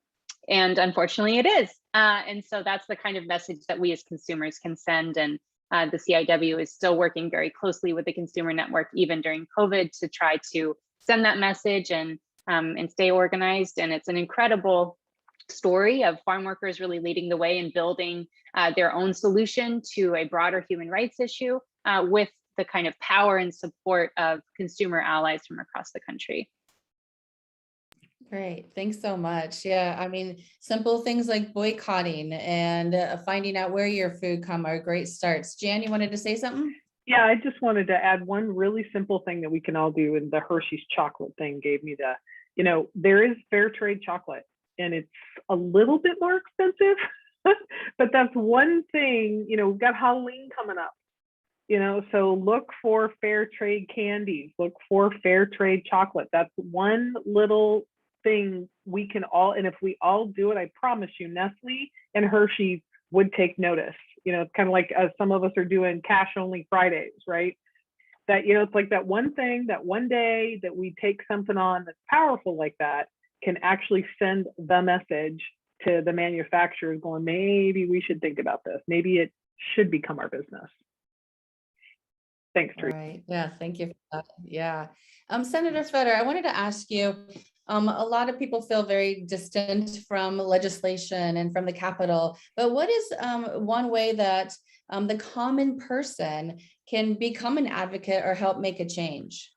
unfortunately it is. And so that's the kind of message that we as consumers can send. And the CIW is still working very closely with the consumer network, even during COVID, to try to send that message and stay organized. And it's an incredible story of farm workers really leading the way and building their own solution to a broader human rights issue with the kind of power and support of consumer allies from across the country. Great, thanks so much. Yeah, I mean, simple things like boycotting and finding out where your food come are great starts. Jan, you wanted to say something? Yeah, I just wanted to add one really simple thing that we can all do, and the Hershey's chocolate thing gave me the, there is fair trade chocolate, and it's a little bit more expensive, but that's one thing. We've got Halloween coming up, so look for fair trade candies, look for fair trade chocolate. That's one little thing we can all, and if we all do it, I promise you, Nestle and Hershey's would take notice. It's kind of like some of us are doing cash only Fridays, right? That, it's like that one thing, that one day that we take something on that's powerful like that can actually send the message to the manufacturers going, maybe we should think about this. Maybe it should become our business. Thanks, Teresa. Right. Yeah, thank you for that. Yeah. Senator Fedor, I wanted to ask you, a lot of people feel very distant from legislation and from the Capitol, but what is one way that the common person can become an advocate or help make a change?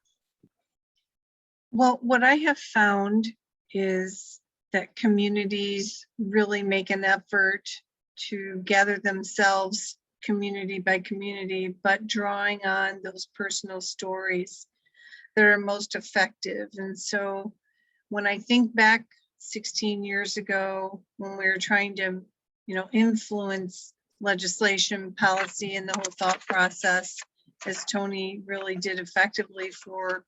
Well, what I have found is that communities really make an effort to gather themselves community by community, but drawing on those personal stories that are most effective. And so when I think back 16 years ago, when we were trying to, influence legislation, policy, and the whole thought process, as Tony really did effectively for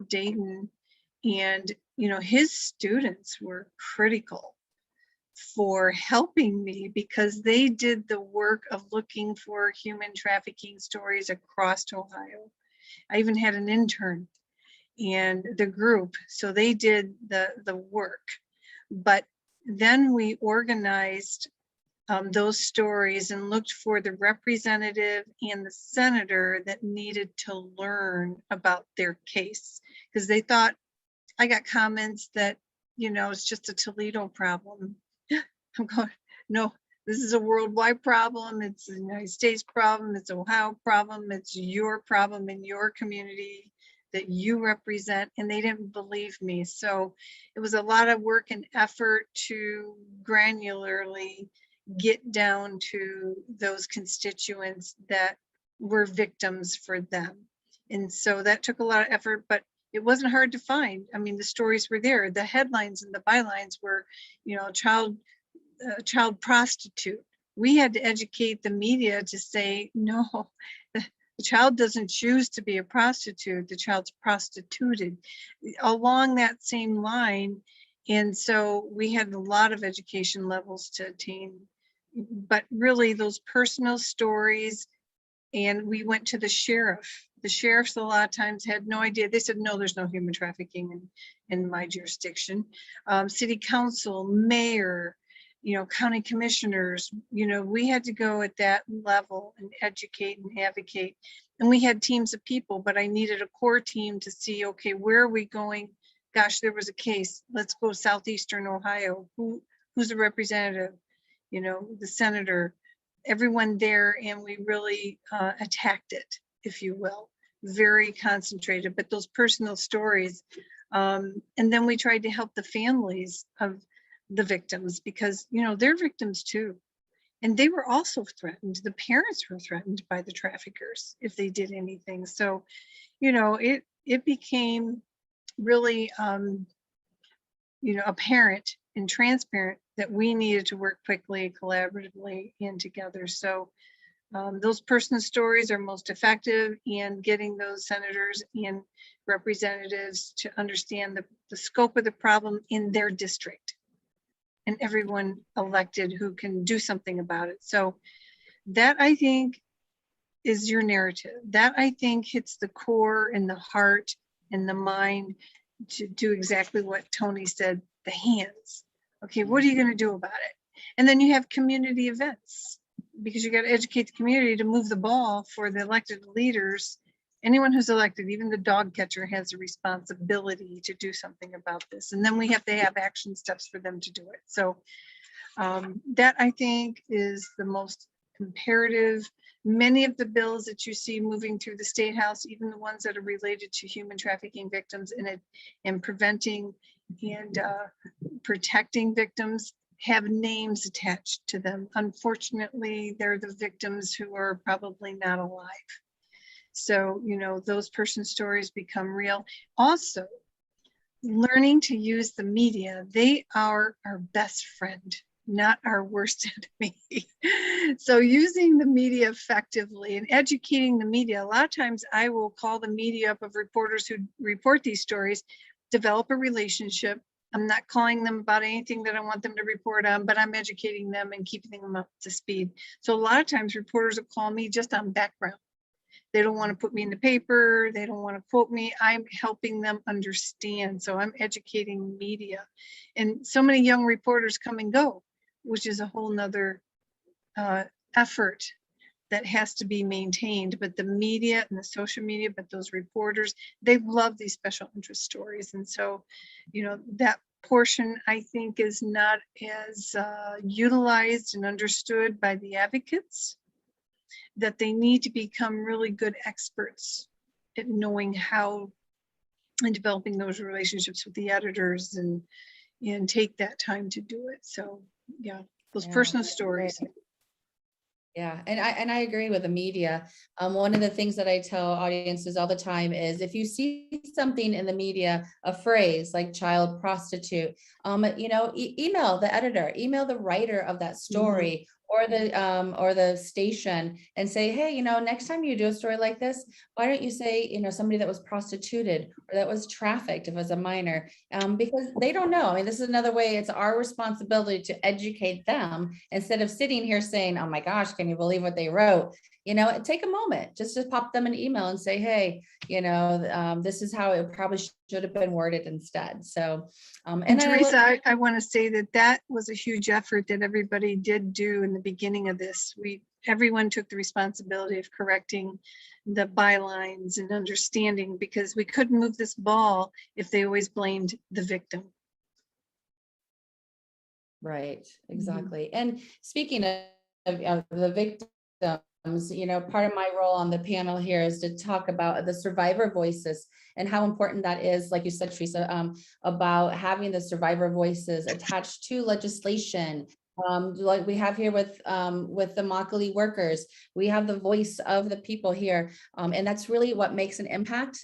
Dayton, and, his students were critical for helping me because they did the work of looking for human trafficking stories across Ohio. I even had an intern and the group, so they did the work. But then we organized those stories and looked for the representative and the senator that needed to learn about their case, because they thought, I got comments that, it's just a Toledo problem. I'm going, no, this is a worldwide problem. It's a United States problem. It's an Ohio problem. It's your problem in your community that you represent. And they didn't believe me. So it was a lot of work and effort to granularly get down to those constituents that were victims for them. And so that took a lot of effort, but it wasn't hard to find. I mean, the stories were there. The headlines and the bylines were, child prostitute. We had to educate the media to say, no, the child doesn't choose to be a prostitute. The child's prostituted, along that same line. And so we had a lot of education levels to attain, but really those personal stories. And we went to the sheriff. The sheriffs a lot of times had no idea. They said, no, there's no human trafficking in my jurisdiction. City council, mayor, county commissioners, we had to go at that level and educate and advocate. And we had teams of people, but I needed a core team to see, okay, where are we going? Gosh, there was a case. Let's go Southeastern Ohio. Who's the representative? The senator, everyone there. And we really attacked it, if you will, very concentrated, but those personal stories. And then we tried to help the families of the victims because, they're victims too. And they were also threatened. The parents were threatened by the traffickers if they did anything. So, it became really, apparent and transparent that we needed to work quickly, collaboratively, and together. So those personal stories are most effective in getting those senators and representatives to understand the scope of the problem in their district and everyone elected who can do something about it. So that, I think, is your narrative. That, I think, hits the core and the heart and the mind to do exactly what Tony said, the hands. Okay, what are you going to do about it? And then you have community events, because you got to educate the community to move the ball for the elected leaders. Anyone who's elected, even the dog catcher, has a responsibility to do something about this. And then we have to have action steps for them to do it. So that, I think, is the most imperative. Many of the bills that you see moving through the State House, even the ones that are related to human trafficking victims and preventing and protecting victims have names attached to them. Unfortunately, they're the victims who are probably not alive. So, you know, those person stories become real. Also, learning to use the media. They are our best friend, not our worst enemy. So using the media effectively and educating the media. A lot of times I will call the media up of reporters who report these stories, develop a relationship. I'm not calling them about anything that I want them to report on, but I'm educating them and keeping them up to speed. So a lot of times reporters will call me just on background. They don't want to put me in the paper. They don't want to quote me. I'm helping them understand. So I'm educating media. And so many young reporters come and go, which is a whole nother effort that has to be maintained. But the media and the social media, but those reporters, they love these special interest stories. And so, you know, that portion I think is not as utilized and understood by the advocates, that they need to become really good experts at knowing how and developing those relationships with the editors and take that time to do it. So yeah, those personal stories. Yeah, and I agree with the media. One of the things that I tell audiences all the time is if you see something in the media, a phrase like child prostitute, you know, email the editor, email the writer of that story, or the station, and say, hey, you know, next time you do a story like this, why don't you say, you know, somebody that was prostituted or that was trafficked if it was a minor, because they don't know. I mean, this is another way. It's our responsibility to educate them instead of sitting here saying, oh my gosh, can you believe what they wrote? You know, take a moment just to pop them an email and say, hey, you know, this is how it probably should have been worded instead. So, and Teresa, I want to say that was a huge effort that everybody did do in the beginning of this. Everyone took the responsibility of correcting the bylines and understanding, because we couldn't move this ball if they always blamed the victim. Right, exactly. And speaking of the victims, you know, part of my role on the panel here is to talk about the survivor voices and how important that is, like you said, Theresa, about having the survivor voices attached to legislation. Like we have here with the Immokalee workers, we have the voice of the people here, and that's really what makes an impact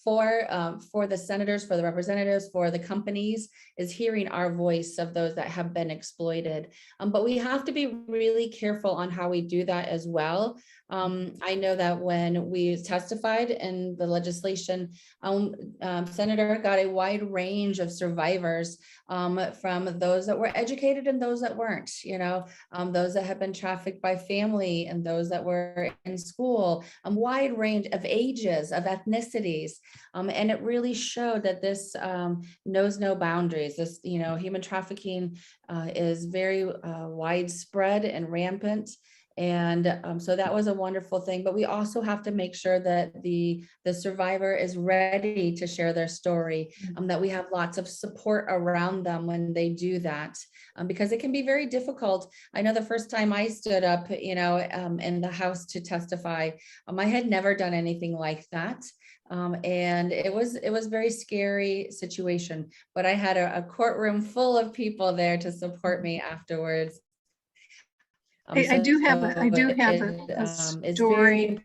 for the senators, for the representatives, for the companies, is hearing our voice of those that have been exploited. But we have to be really careful on how we do that as well. I know that when we testified in the legislation, Senator got a wide range of survivors, from those that were educated and those that weren't, you know, those that had been trafficked by family and those that were in school, a wide range of ages, of ethnicities. And it really showed that this knows no boundaries. This, you know, human trafficking is very widespread and rampant. And so that was a wonderful thing. But we also have to make sure that the survivor is ready to share their story, that we have lots of support around them when they do that, because it can be very difficult. I know the first time I stood up, you know, in the House to testify, I had never done anything like that. And it was a very scary situation, but I had a courtroom full of people there to support me afterwards. I do have a story.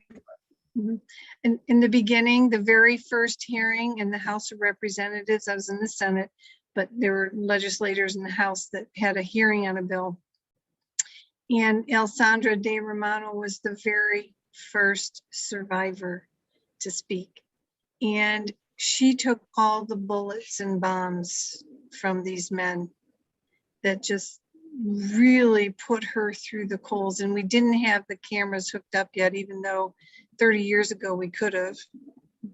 In the beginning, the very first hearing in the House of Representatives, I was in the Senate, but there were legislators in the House that had a hearing on a bill. And Alessandra De Romano was the very first survivor to speak. And she took all the bullets and bombs from these men that just really put her through the coals. And we didn't have the cameras hooked up yet, even though 30 years ago we could have,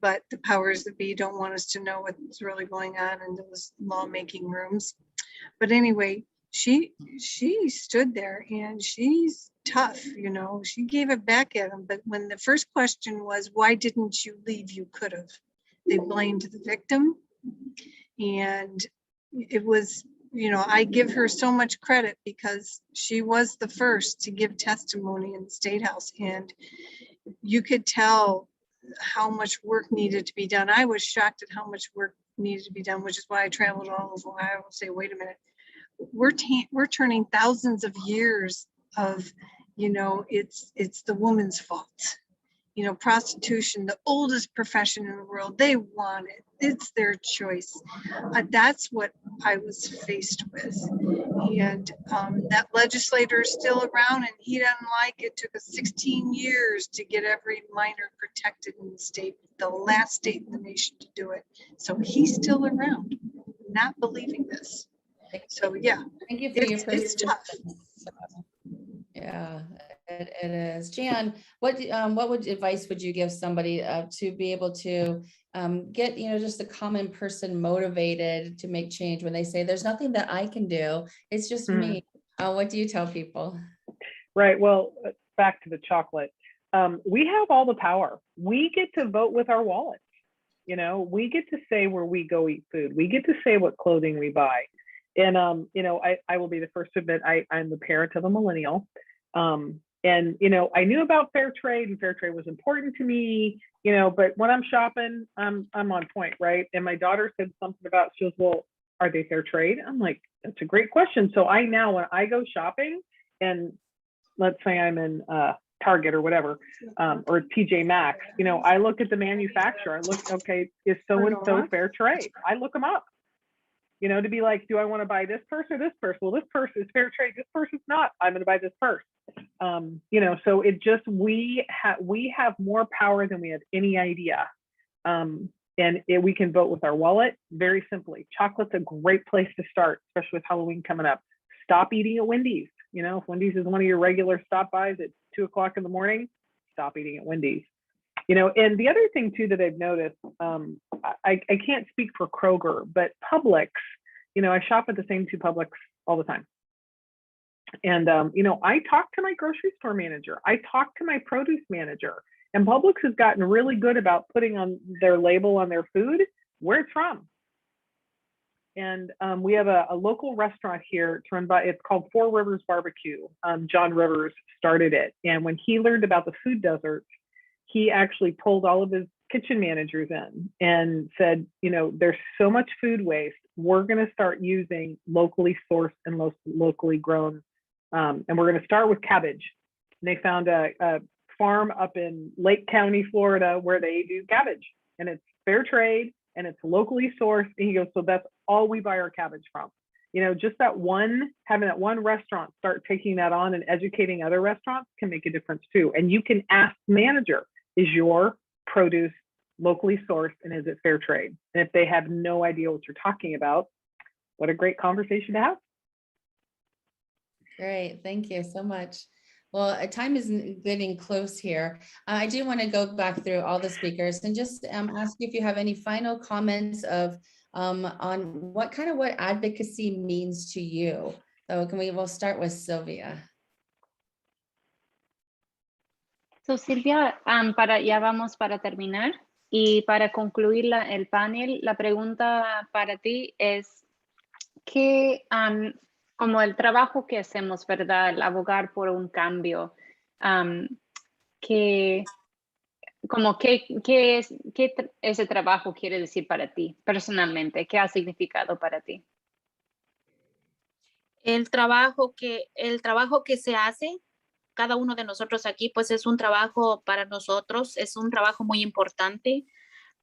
but the powers that be don't want us to know what's really going on in those lawmaking rooms. But anyway, she stood there and she's tough, you know, she gave it back at him. But when the first question was, why didn't you leave? You could have. They blamed the victim. And it was, you know, I give her so much credit because she was the first to give testimony in the State House. And you could tell how much work needed to be done. I was shocked at how much work needed to be done, which is why I traveled all over Ohio and say, wait a minute, we're turning thousands of years of, you know, it's the woman's fault. You know, prostitution, the oldest profession in the world, they want it. It's their choice. That's what I was faced with. And that legislator is still around and he doesn't like it. It took us 16 years to get every minor protected in the state, the last state in the nation to do it. So he's still around, not believing this. So yeah, Thank you for your it's tough. Yeah, it is. Jan, what advice would you give somebody to be able to get, you know, just a common person motivated to make change when they say there's nothing that I can do, it's just me? What do you tell people? Right. Well, back to the chocolate. We have all the power. We get to vote with our wallets. You know, we get to say where we go eat food. We get to say what clothing we buy. And, you know, I will be the first to admit I'm the parent of a millennial. And, you know, I knew about fair trade and fair trade was important to me, you know, but when I'm shopping, I'm on point, right? And my daughter said something about, she goes, well, are they fair trade? I'm like, that's a great question. So I now, when I go shopping and let's say I'm in Target or whatever, or TJ Maxx, you know, I look at the manufacturer, I look, okay, is so-and-so fair trade? I look them up. You know, to be like, do I want to buy this purse or this purse? Well, this purse is fair trade. This purse is not. I'm going to buy this purse. You know, so it just, we have more power than we have any idea. And we can vote with our wallet very simply. Chocolate's a great place to start, especially with Halloween coming up. Stop eating at Wendy's. You know, if Wendy's is one of your regular stop bys at 2 o'clock in the morning, stop eating at Wendy's. You know, and the other thing too that I've noticed, I can't speak for Kroger, but Publix, you know, I shop at the same two Publix all the time. And, you know, I talk to my grocery store manager, I talk to my produce manager, and Publix has gotten really good about putting on their label on their food where it's from. And we have a local restaurant here, it's called Four Rivers Barbecue. John Rivers started it. And when he learned about the food deserts, he actually pulled all of his kitchen managers in and said, you know, there's so much food waste. We're going to start using locally sourced and locally grown. And we're going to start with cabbage. And they found a farm up in Lake County, Florida, where they do cabbage, and it's fair trade and it's locally sourced. And he goes, so that's all we buy our cabbage from. You know, just having that one restaurant start taking that on and educating other restaurants can make a difference too. And you can ask the manager, is your produce locally sourced and is it fair trade? And if they have no idea what you're talking about, what a great conversation to have. Great, thank you so much. Well, time is getting close here. I do want to go back through all the speakers and just ask you if you have any final comments of on what advocacy means to you. So we'll start with Sylvia. So Silvia, ya vamos para terminar y para concluir el panel, la pregunta para ti es que como el trabajo que hacemos, ¿verdad? El abogar por un cambio, ¿qué ese trabajo quiere decir para ti personalmente? ¿Qué ha significado para ti? El trabajo que se hace, cada uno de nosotros aquí, pues es un trabajo para nosotros, es un trabajo muy importante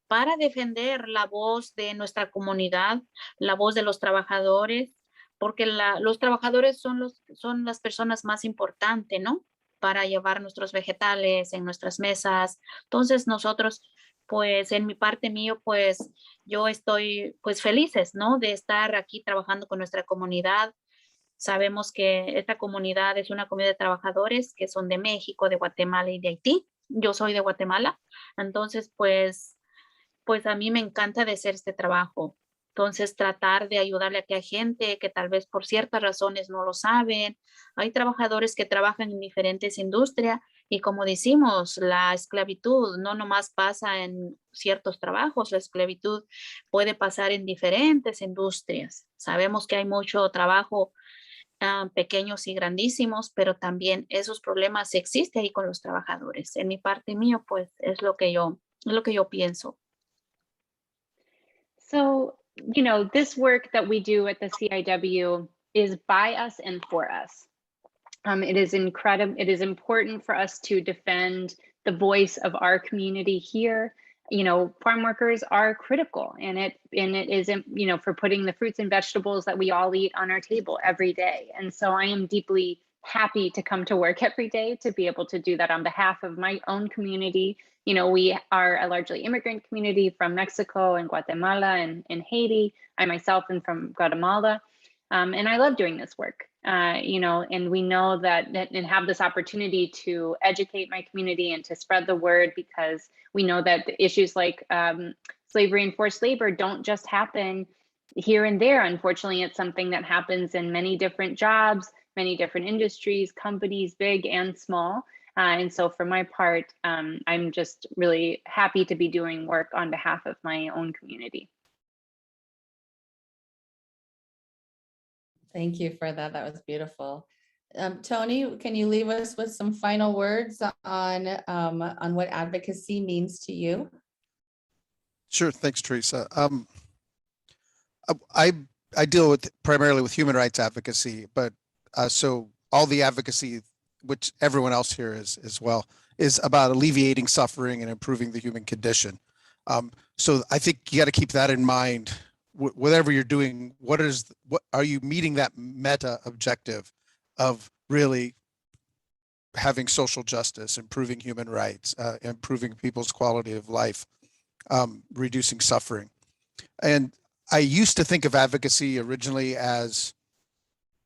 para defender la voz de nuestra comunidad, la voz de los trabajadores, porque los trabajadores son las personas más importantes, ¿no? Para llevar nuestros vegetales en nuestras mesas. Entonces nosotros, pues en mi parte mío, pues yo estoy pues felices, ¿no? De estar aquí trabajando con nuestra comunidad. Sabemos que esta comunidad es una comunidad de trabajadores que son de México, de Guatemala y de Haití. Yo soy de Guatemala. Entonces, pues a mí me encanta de hacer este trabajo. Entonces, tratar de ayudarle a aquella gente que tal vez por ciertas razones no lo saben. Hay trabajadores que trabajan en diferentes industrias y como decimos, la esclavitud no nomás pasa en ciertos trabajos, la esclavitud puede pasar en diferentes industrias. Sabemos que hay mucho trabajo pequeños y grandísimos, pero también esos problemas existen ahí con los trabajadores. En mi parte mío, pues es lo que yo Es lo que yo pienso. So, you know, this work that we do at the CIW is by us and for us. It is incredible. It is important for us to defend the voice of our community here. You know, farm workers are critical, and it is, you know, for putting the fruits and vegetables that we all eat on our table every day. And so I am deeply happy to come to work every day to be able to do that on behalf of my own community. You know, we are a largely immigrant community from Mexico and Guatemala and Haiti. I myself am from Guatemala. And I love doing this work, you know, and we know that and have this opportunity to educate my community and to spread the word, because we know that the issues like slavery and forced labor don't just happen here and there. Unfortunately, it's something that happens in many different jobs, many different industries, companies, big and small. And so for my part, I'm just really happy to be doing work on behalf of my own community. Thank you for that. That was beautiful. Tony, can you leave us with some final words on what advocacy means to you? Sure. Thanks, Teresa. I deal primarily with human rights advocacy, but so all the advocacy, which everyone else here is as well, is about alleviating suffering and improving the human condition. So I think you got to keep that in mind. Whatever you're doing, what are you meeting that meta objective of really having social justice, improving human rights, improving people's quality of life, reducing suffering. And I used to think of advocacy originally as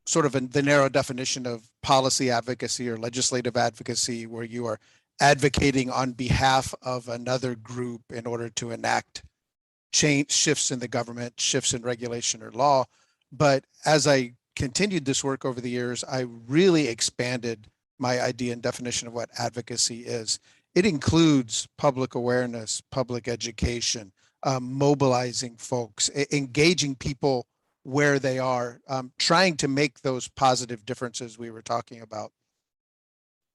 sort of the narrow definition of policy advocacy or legislative advocacy, where you are advocating on behalf of another group in order to enact change, shifts in the government, shifts in regulation or law. But as I continued this work over the years, I really expanded my idea and definition of what advocacy is. It includes public awareness, public education, mobilizing folks, engaging people where they are, trying to make those positive differences we were talking about.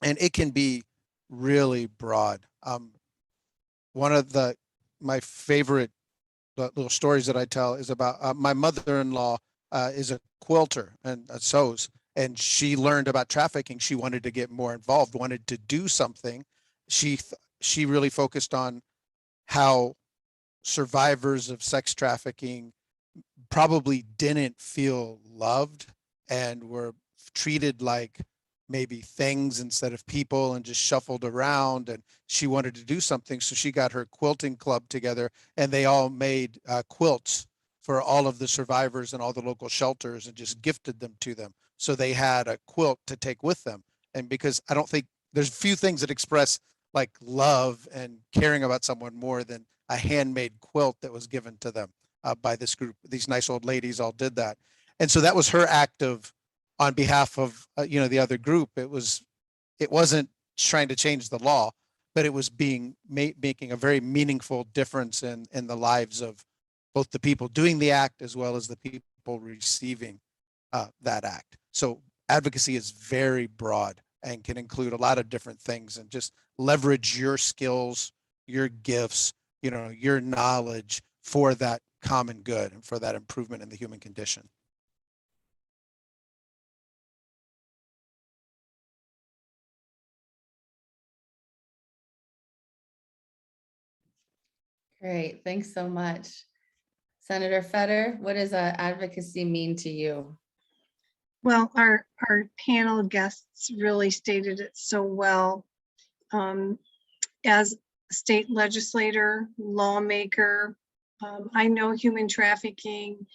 And it can be really broad. One of my favorite little stories that I tell is about my mother-in-law is a quilter and sews, and she learned about trafficking. She wanted to get more involved, wanted to do something. She really focused on how survivors of sex trafficking probably didn't feel loved and were treated like maybe things instead of people and just shuffled around. And she wanted to do something. So she got her quilting club together, and they all made quilts for all of the survivors and all the local shelters and just gifted them to them. So they had a quilt to take with them. And because I don't think there's few things that express like love and caring about someone more than a handmade quilt that was given to them by this group. These nice old ladies all did that. And so that was her act of, on behalf of, the other group. It wasn't trying to change the law, but it was making a very meaningful difference in the lives of both the people doing the act as well as the people receiving that act. So advocacy is very broad and can include a lot of different things, and just leverage your skills, your gifts, your knowledge for that common good and for that improvement in the human condition. Great, thanks so much. Senator Fedor, what does advocacy mean to you? Well, our panel guests really stated it so well. As a state legislator, lawmaker, I know human trafficking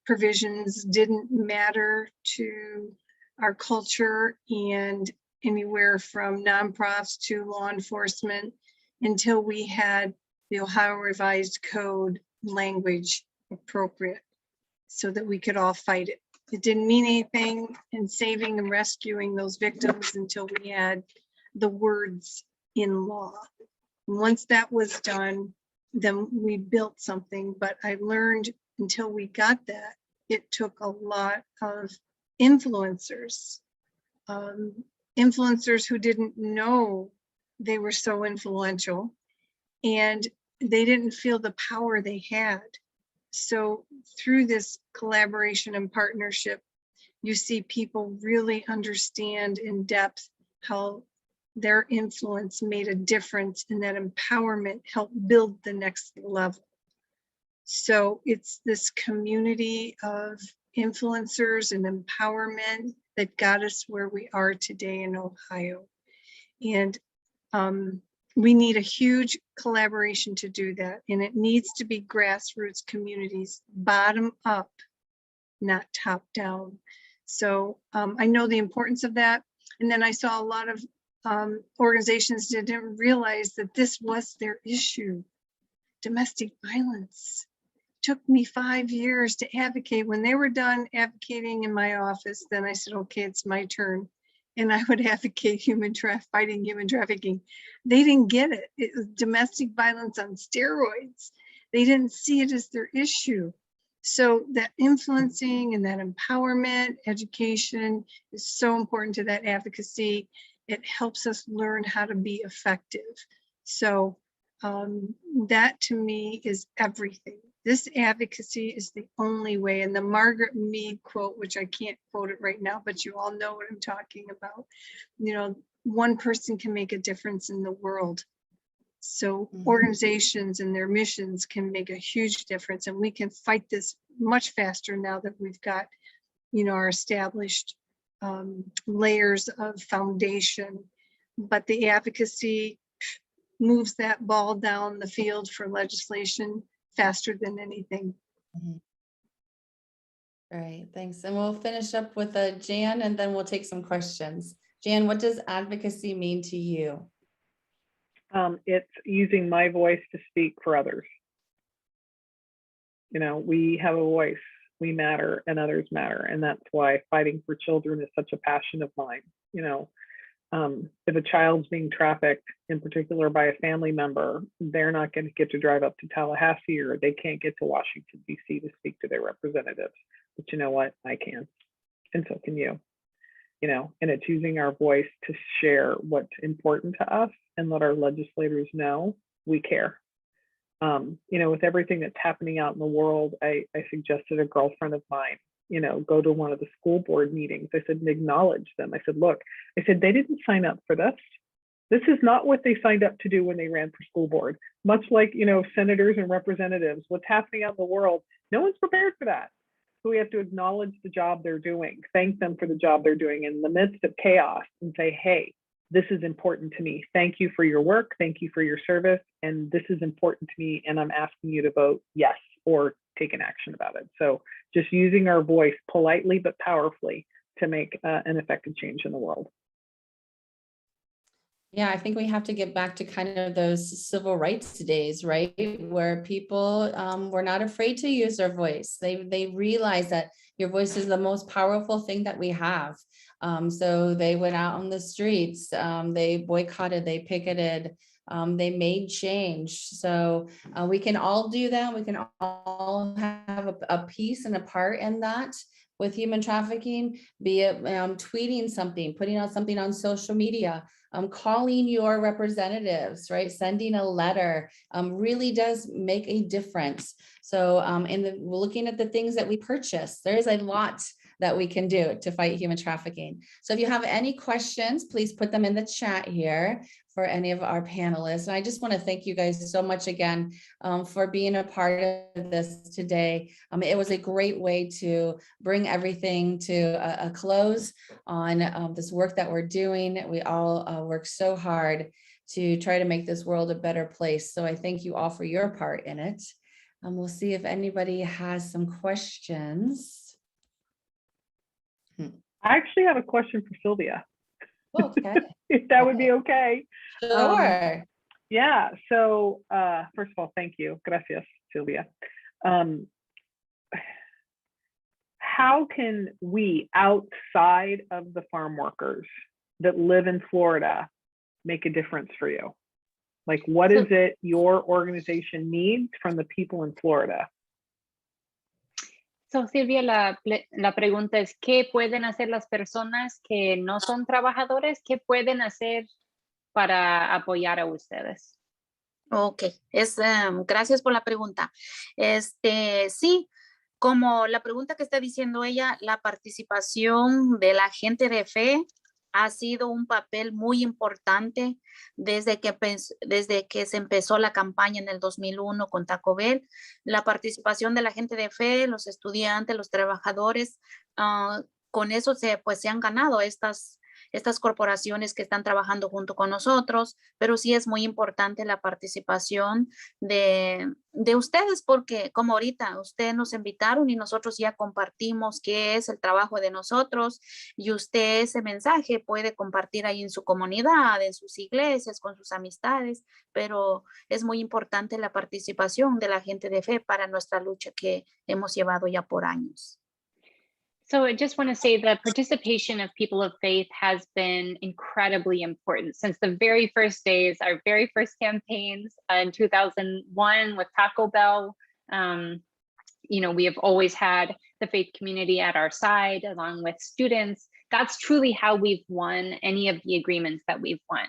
provisions didn't matter to our culture and anywhere from nonprofits to law enforcement until we had the Ohio Revised Code language appropriate so that we could all fight it. It didn't mean anything in saving and rescuing those victims until we had the words in law. And once that was done, then we built something. But I learned until we got that, it took a lot of influencers, influencers who didn't know they were so influential, and they didn't feel the power they had. So through this collaboration and partnership, you see people really understand in depth how their influence made a difference, and that empowerment helped build the next level. So it's this community of influencers and empowerment that got us where we are today in Ohio. And we need a huge collaboration to do that. And it needs to be grassroots communities, bottom up, not top down. So I know the importance of that. And then I saw a lot of organizations that didn't realize that this was their issue. Domestic violence. Took me 5 years to advocate. When they were done advocating in my office, then I said, okay, it's my turn. And I would advocate fighting human trafficking. They didn't get it. It was domestic violence on steroids. They didn't see it as their issue. So that influencing and that empowerment, education is so important to that advocacy. It helps us learn how to be effective. So that to me is everything. This advocacy is the only way. And the Margaret Mead quote, which I can't quote it right now, but you all know what I'm talking about. You know, one person can make a difference in the world. So organizations and their missions can make a huge difference, and we can fight this much faster now that we've got, you know, our established layers of foundation. But the advocacy moves that ball down the field for legislation faster than anything. All right, thanks. And we'll finish up with Jan, and then we'll take some questions. Jan, what does advocacy mean to you? It's using my voice to speak for others. You know, we have a voice, we matter, and others matter. And that's why fighting for children is such a passion of mine. You know, if a child's being trafficked, in particular by a family member, they're not going to get to drive up to Tallahassee, or they can't get to Washington, D.C. to speak to their representatives. But you know what? I can, and so can you. You know, and it's using our voice to share what's important to us and let our legislators know we care. You know, with everything that's happening out in the world, I suggested a girlfriend of mine, you know, go to one of the school board meetings. I said, acknowledge them. I said, look, I said, they didn't sign up for this. This is not what they signed up to do when they ran for school board. Much like, you know, senators and representatives, what's happening out in the world, no one's prepared for that. So we have to acknowledge the job they're doing, thank them for the job they're doing in the midst of chaos, and say, hey, this is important to me. Thank you for your work. Thank you for your service. And this is important to me. And I'm asking you to vote yes or take an action about it. So just using our voice politely but powerfully to make an effective change in the world. Yeah, I think we have to get back to kind of those civil rights days, right? Where people were not afraid to use their voice. They realized that your voice is the most powerful thing that we have. So they went out on the streets, they boycotted, they picketed, they made change. So we can all do that. We can all have a piece and a part in that. With human trafficking, be it tweeting something, putting out something on social media, calling your representatives, right? Sending a letter really does make a difference. So looking at the things that we purchase, there's a lot that we can do to fight human trafficking. So if you have any questions, please put them in the chat here for any of our panelists. And I just want to thank you guys so much again for being a part of this today. It was a great way to bring everything to a close on this work that we're doing. We all work so hard to try to make this world a better place. So I thank you all for your part in it. We'll see if anybody has some questions. I actually have a question for Sylvia. Okay. If that would be okay. Sure. Yeah, so first of all, thank you. Gracias, Sylvia. How can we, outside of the farm workers that live in Florida, make a difference for you? Like, what is it your organization needs from the people in Florida? So, Silvia, la pregunta es, ¿qué pueden hacer las personas que no son trabajadores? ¿Qué pueden hacer para apoyar a ustedes? Ok, gracias por la pregunta. Sí, como la pregunta que está diciendo ella, la participación de la gente de fe ha sido un papel muy importante desde que se empezó la campaña en el 2001 con Taco Bell. La participación de la gente de fe, los estudiantes, los trabajadores, con eso pues, se han ganado estas corporaciones que están trabajando junto con nosotros, pero sí es muy importante la participación de ustedes, porque como ahorita ustedes nos invitaron y nosotros ya compartimos qué es el trabajo de nosotros, y usted ese mensaje puede compartir ahí en su comunidad, en sus iglesias, con sus amistades, pero es muy importante la participación de la gente de fe para nuestra lucha que hemos llevado ya por años. So I just want to say the participation of people of faith has been incredibly important since the very first days, our very first campaigns in 2001 with Taco Bell. We have always had the faith community at our side along with students. That's truly how we've won any of the agreements that we've won.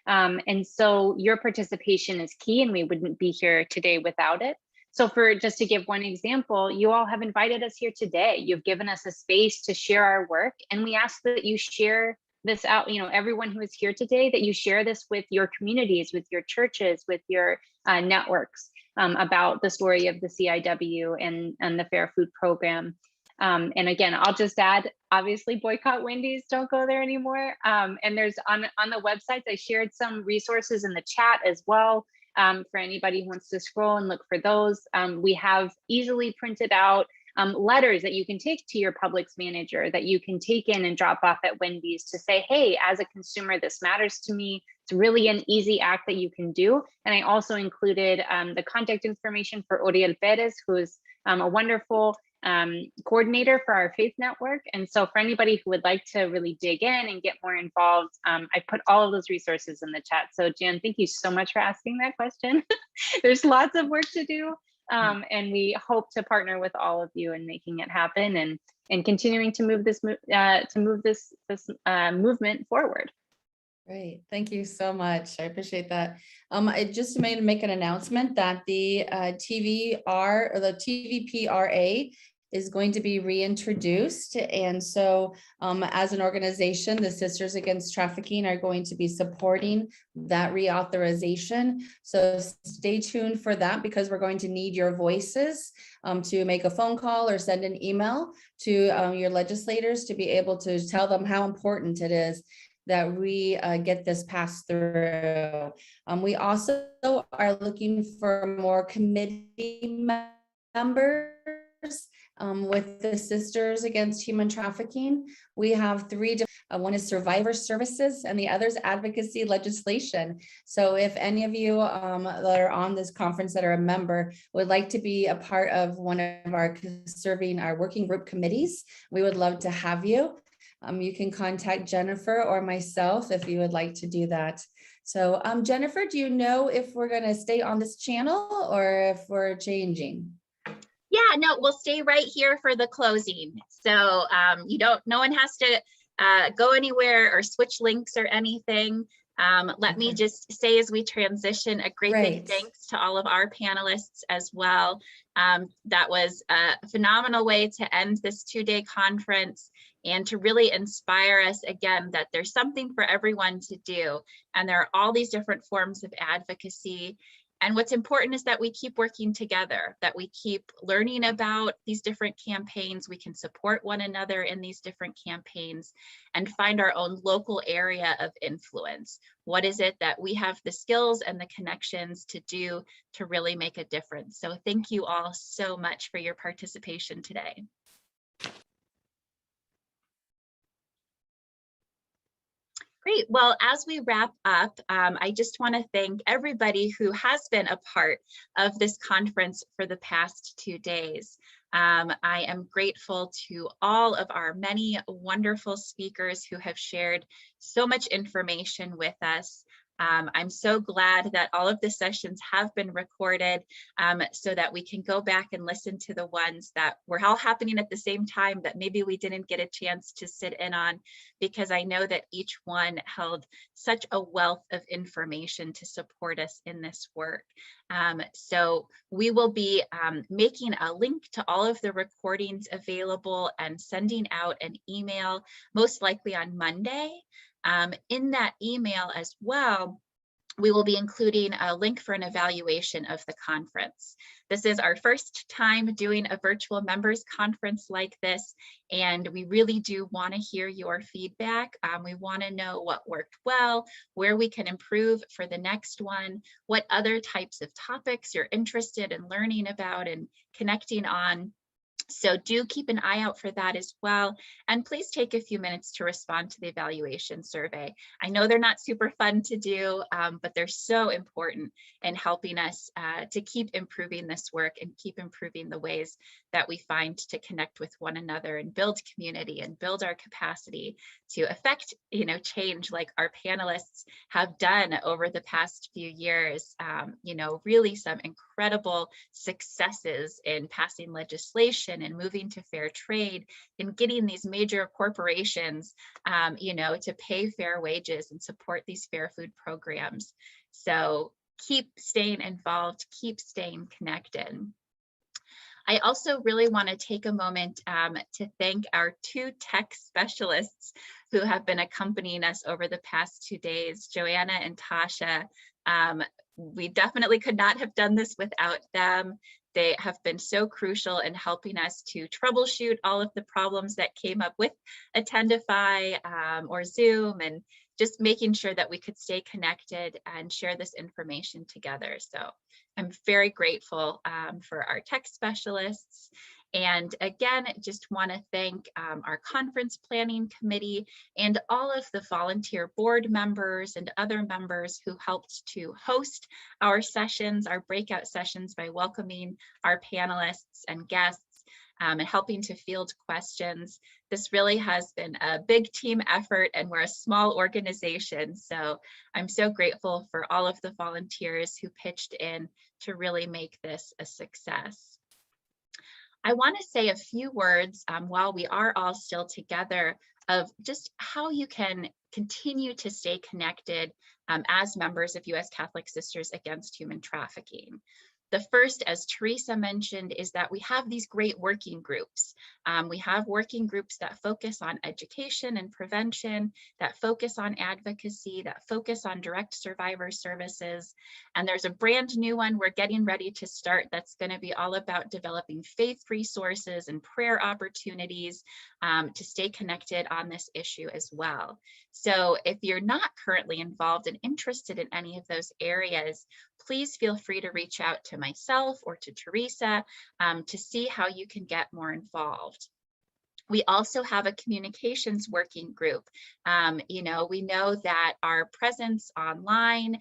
And so your participation is key, and we wouldn't be here today without it. So just to give one example, you all have invited us here today. You've given us a space to share our work, and we ask that you share this out, everyone who is here today, that you share this with your communities, with your churches, with your networks about the story of the CIW and the Fair Food Program. And again, I'll just add, obviously, boycott Wendy's, don't go there anymore. And there's on the websites, I shared some resources in the chat as well. For anybody who wants to scroll and look for those. We have easily printed out letters that you can take to your Publix manager, that you can take in and drop off at Wendy's to say, hey, as a consumer, this matters to me. It's really an easy act that you can do. And I also included the contact information for Oriel Perez, who is a wonderful coordinator for our faith network. And so for anybody who would like to really dig in and get more involved, I put all of those resources in the chat. So Jan, thank you so much for asking that question. There's lots of work to do. And we hope to partner with all of you in making it happen and continuing to move this movement forward. Great, thank you so much. I appreciate that. I just made to make an announcement that the TVPRA is going to be reintroduced. And so as an organization, the Sisters Against Trafficking are going to be supporting that reauthorization. So stay tuned for that, because we're going to need your voices to make a phone call or send an email to your legislators to be able to tell them how important it is that we get this passed through. We also are looking for more committee members with the Sisters Against Human Trafficking. We have three different, one is survivor services and the other is advocacy legislation. So if any of you that are on this conference that are a member would like to be a part of one of our serving our working group committees, we would love to have you. You can contact Jennifer or myself if you would like to do that. So Jennifer, do you know if we're going to stay on this channel or if we're changing? Yeah, no, we'll stay right here for the closing. So no one has to go anywhere or switch links or anything. Let me just say, as we transition, a great big thanks to all of our panelists as well. That was a phenomenal way to end this two-day conference and to really inspire us again that there's something for everyone to do. And there are all these different forms of advocacy. And what's important is that we keep working together, that we keep learning about these different campaigns. We can support one another in these different campaigns and find our own local area of influence. What is it that we have the skills and the connections to do to really make a difference? So thank you all so much for your participation today. Great. Well, as we wrap up, I just want to thank everybody who has been a part of this conference for the past 2 days. I am grateful to all of our many wonderful speakers who have shared so much information with us. I'm so glad that all of the sessions have been recorded so that we can go back and listen to the ones that were all happening at the same time that maybe we didn't get a chance to sit in on, because I know that each one held such a wealth of information to support us in this work. So we will be making a link to all of the recordings available and sending out an email, most likely on Monday. In that email as well, we will be including a link for an evaluation of the conference. This is our first time doing a virtual members conference like this, and we really do want to hear your feedback. We want to know what worked well, where we can improve for the next one, what other types of topics you're interested in learning about and connecting on. So do keep an eye out for that as well. And please take a few minutes to respond to the evaluation survey. I know they're not super fun to do, but they're so important in helping us to keep improving this work and keep improving the ways that we find to connect with one another and build community and build our capacity to affect, change like our panelists have done over the past few years. Really some incredible successes in passing legislation and moving to fair trade and getting these major corporations, to pay fair wages and support these fair food programs. So keep staying involved, keep staying connected. I also really want to take a moment to thank our 2 tech specialists who have been accompanying us over the past 2 days, Joanna and Tasha. We definitely could not have done this without them. They have been so crucial in helping us to troubleshoot all of the problems that came up with Attendify or Zoom, and just making sure that we could stay connected and share this information together. So I'm very grateful for our tech specialists. And again, just want to thank our conference planning committee and all of the volunteer board members and other members who helped to host our sessions, our breakout sessions, by welcoming our panelists and guests and helping to field questions. This really has been a big team effort, and we're a small organization. So I'm so grateful for all of the volunteers who pitched in to really make this a success. I want to say a few words while we are all still together of just how you can continue to stay connected as members of U.S. Catholic Sisters Against Human Trafficking. The first, as Theresa mentioned, is that we have these great working groups. We have working groups that focus on education and prevention, that focus on advocacy, that focus on direct survivor services. And there's a brand new one we're getting ready to start that's going to be all about developing faith resources and prayer opportunities to stay connected on this issue as well. So if you're not currently involved and interested in any of those areas, please feel free to reach out to myself or to Theresa to see how you can get more involved. We also have a communications working group. We know that our presence online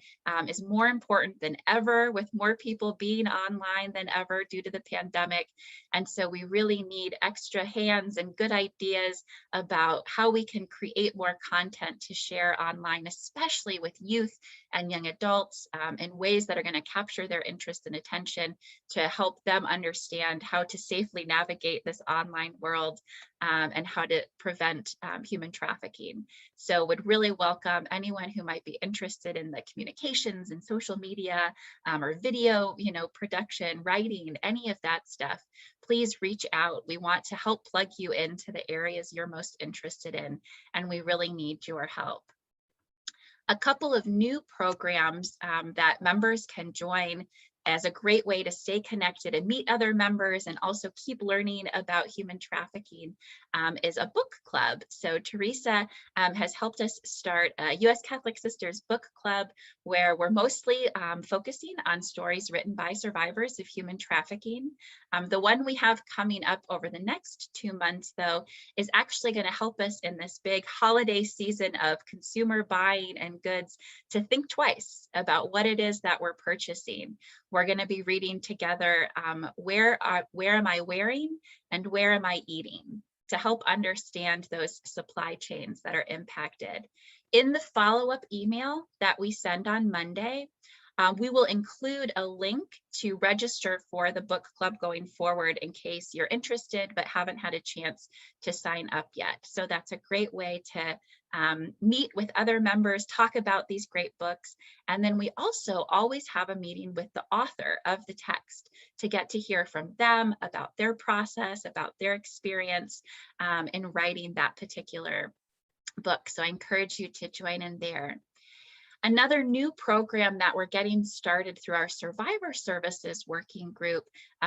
is more important than ever, with more people being online than ever due to the pandemic. And so we really need extra hands and good ideas about how we can create more content to share online, especially with youth and young adults, in ways that are going to capture their interest and attention to help them understand how to safely navigate this online world and how to prevent human trafficking. So would really welcome anyone who might be interested in the communications and social media or video, production, writing, any of that stuff. Please reach out. We want to help plug you into the areas you're most interested in, and we really need your help. A couple of new programs that members can join as a great way to stay connected and meet other members and also keep learning about human trafficking is a book club. So Theresa has helped us start a U.S. Catholic Sisters book club where we're mostly focusing on stories written by survivors of human trafficking. The one we have coming up over the next 2 months, though, is actually going to help us in this big holiday season of consumer buying and goods to think twice about what it is that we're purchasing. We're going to be reading together where am I wearing and where am I eating, to help understand those supply chains that are impacted. In the follow-up email that we send on Monday, we will include a link to register for the book club going forward in case you're interested but haven't had a chance to sign up yet. So that's a great way to meet with other members, talk about these great books. And then we also always have a meeting with the author of the text to get to hear from them about their process, about their experience in writing that particular book. So I encourage you to join in there. Another new program that we're getting started through our Survivor Services Working Group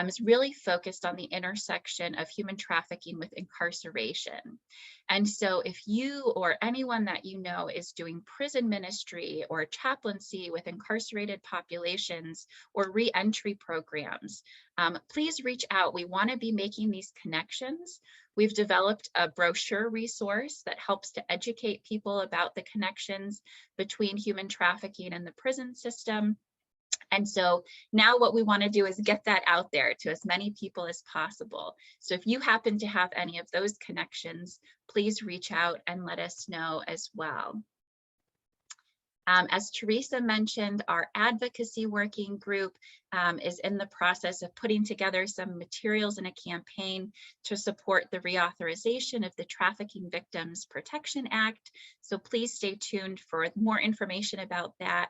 is really focused on the intersection of human trafficking with incarceration. And so if you or anyone that you know is doing prison ministry or chaplaincy with incarcerated populations or re-entry programs, please reach out. We want to be making these connections. We've developed a brochure resource that helps to educate people about the connections between human trafficking and the prison system. And so now what we want to do is get that out there to as many people as possible. So if you happen to have any of those connections, please reach out and let us know as well. As Theresa mentioned, our advocacy working group is in the process of putting together some materials in a campaign to support the reauthorization of the Trafficking Victims Protection Act. So please stay tuned for more information about that.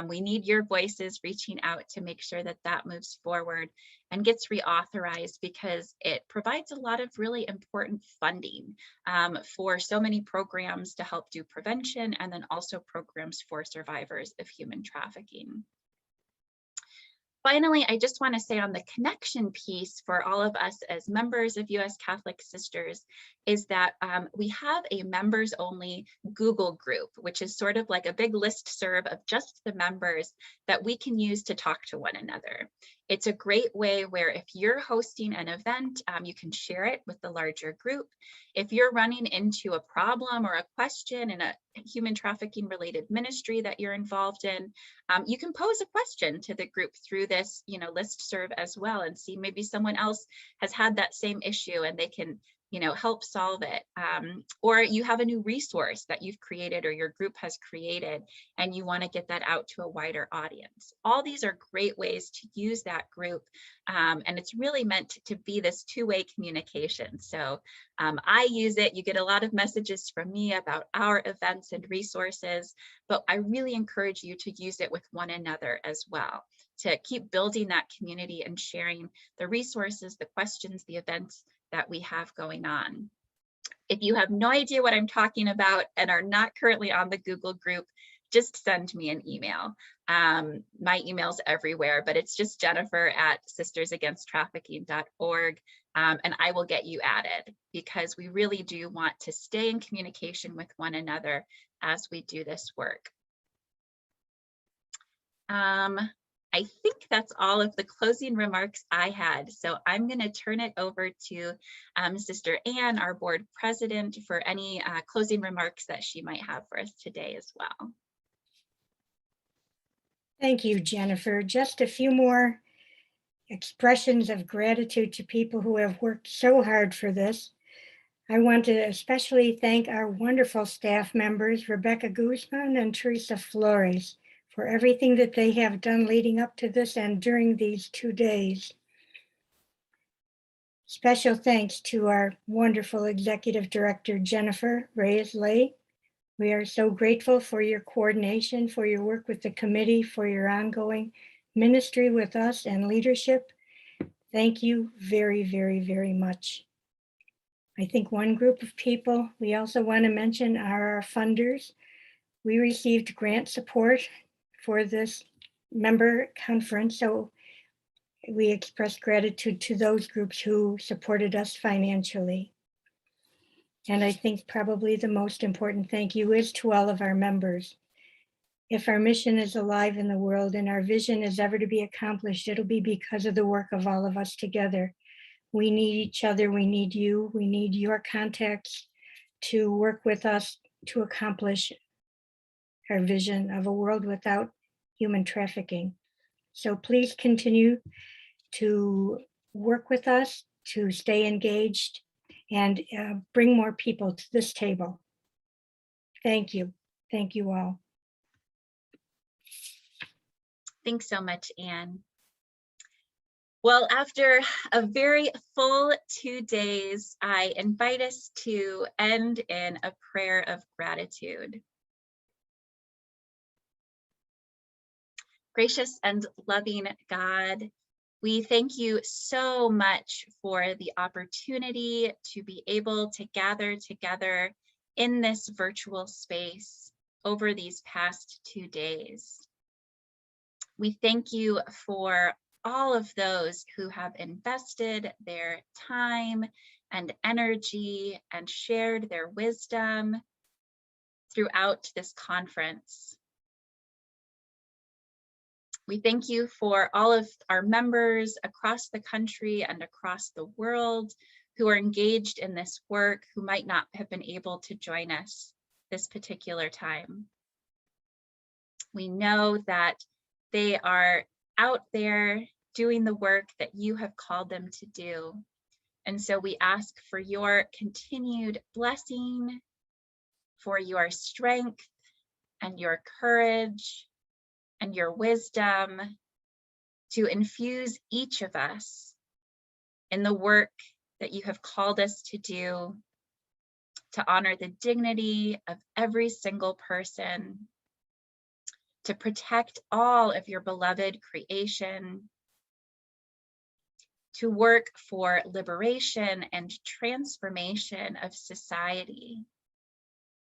We need your voices reaching out to make sure that that moves forward and gets reauthorized, because it provides a lot of really important funding for so many programs to help do prevention, and then also programs for survivors of human trafficking. Finally, I just want to say on the connection piece for all of us as members of US Catholic Sisters is that we have a members only Google group, which is sort of like a big listserv of just the members that we can use to talk to one another. It's a great way where if you're hosting an event, you can share it with the larger group. If you're running into a problem or a question in a human trafficking related ministry that you're involved in, you can pose a question to the group through this, listserv as well, and see maybe someone else has had that same issue and they can help solve it. Or you have a new resource that you've created or your group has created and you want to get that out to a wider audience. All these are great ways to use that group. And it's really meant to be this two-way communication. So I use it, you get a lot of messages from me about our events and resources, but I really encourage you to use it with one another as well, to keep building that community and sharing the resources, the questions, the events that we have going on. If you have no idea what I'm talking about and are not currently on the Google group, just send me an email. My email's everywhere, but it's just jennifer@sistersagainsttrafficking.org, and I will get you added, because we really do want to stay in communication with one another as we do this work. I think that's all of the closing remarks I had. So I'm going to turn it over to Sister Anne, our board president, for any closing remarks that she might have for us today as well. Thank you, Jennifer. Just a few more expressions of gratitude to people who have worked so hard for this. I want to especially thank our wonderful staff members, Rebecca Guzman and Teresa Flores, for everything that they have done leading up to this and during these 2 days. Special thanks to our wonderful executive director, Jennifer Reyes-Lay. We are so grateful for your coordination, for your work with the committee, for your ongoing ministry with us and leadership. Thank you very, very, very much. I think one group of people we also want to mention are our funders. We received grant support for this member conference, so we express gratitude to those groups who supported us financially. And I think probably the most important thank you is to all of our members. If our mission is alive in the world and our vision is ever to be accomplished, it'll be because of the work of all of us together. We need each other, we need you, we need your contacts to work with us to accomplish our vision of a world without human trafficking. So please continue to work with us, to stay engaged, and bring more people to this table. Thank you. Thank you all. Thanks so much, Anne. Well, after a very full 2 days, I invite us to end in a prayer of gratitude. Gracious and loving God, we thank you so much for the opportunity to be able to gather together in this virtual space over these past 2 days. We thank you for all of those who have invested their time and energy and shared their wisdom throughout this conference. We thank you for all of our members across the country and across the world who are engaged in this work, who might not have been able to join us this particular time. We know that they are out there doing the work that you have called them to do. And so we ask for your continued blessing, for your strength and your courage and your wisdom to infuse each of us in the work that you have called us to do, to honor the dignity of every single person, to protect all of your beloved creation, to work for liberation and transformation of society,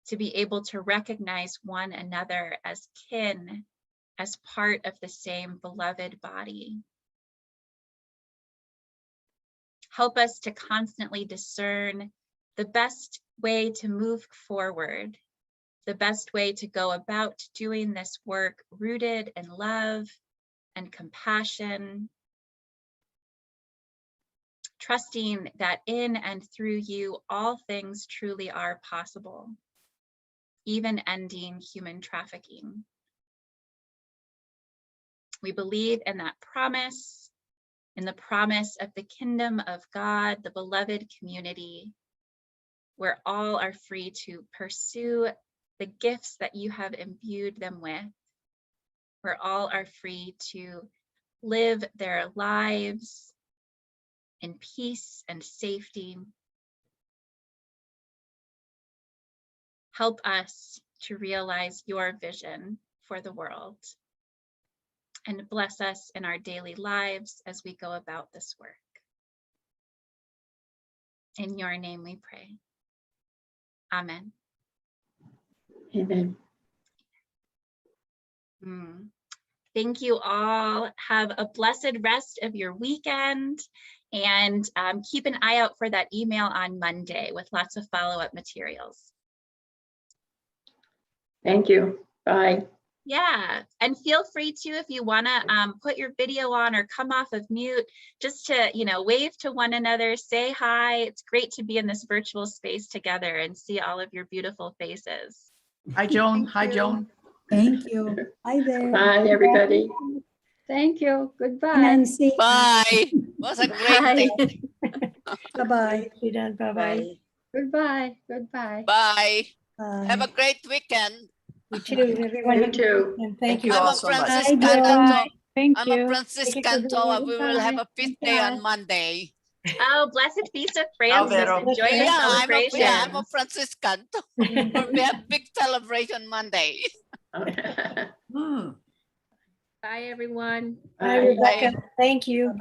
to be able to recognize one another as kin, as part of the same beloved body. Help us to constantly discern the best way to move forward, the best way to go about doing this work rooted in love and compassion, trusting that in and through you, all things truly are possible, even ending human trafficking. We believe in that promise, in the promise of the kingdom of God, the beloved community, where all are free to pursue the gifts that you have imbued them with, where all are free to live their lives in peace and safety. Help us to realize your vision for the world, and bless us in our daily lives as we go about this work. In your name we pray. Amen. Amen. Thank you all. Have a blessed rest of your weekend, and keep an eye out for that email on Monday with lots of follow-up materials. Thank you. Bye. Yeah, and feel free to, if you want to put your video on or come off of mute, just to, wave to one another, say hi. It's great to be in this virtual space together and see all of your beautiful faces. Hi, Joan. Hi, Joan. Thank you. Hi there. Bye, everybody. Thank you. Goodbye. Nancy. Bye. It was a great day. Bye-bye. Bye-bye. Goodbye. Goodbye. Bye. Have a great weekend. You too, everyone. You too. And thank you. all I'm a so much. Franciscan. Bye, Thank I'm you. a Franciscan. So we will have a feast day on Monday. Oh, blessed feast of Francis. Vero. Enjoy the Yeah, celebration. I'm a Franciscan. We have big celebration Monday. Bye, everyone. Bye, Rebecca. Thank you.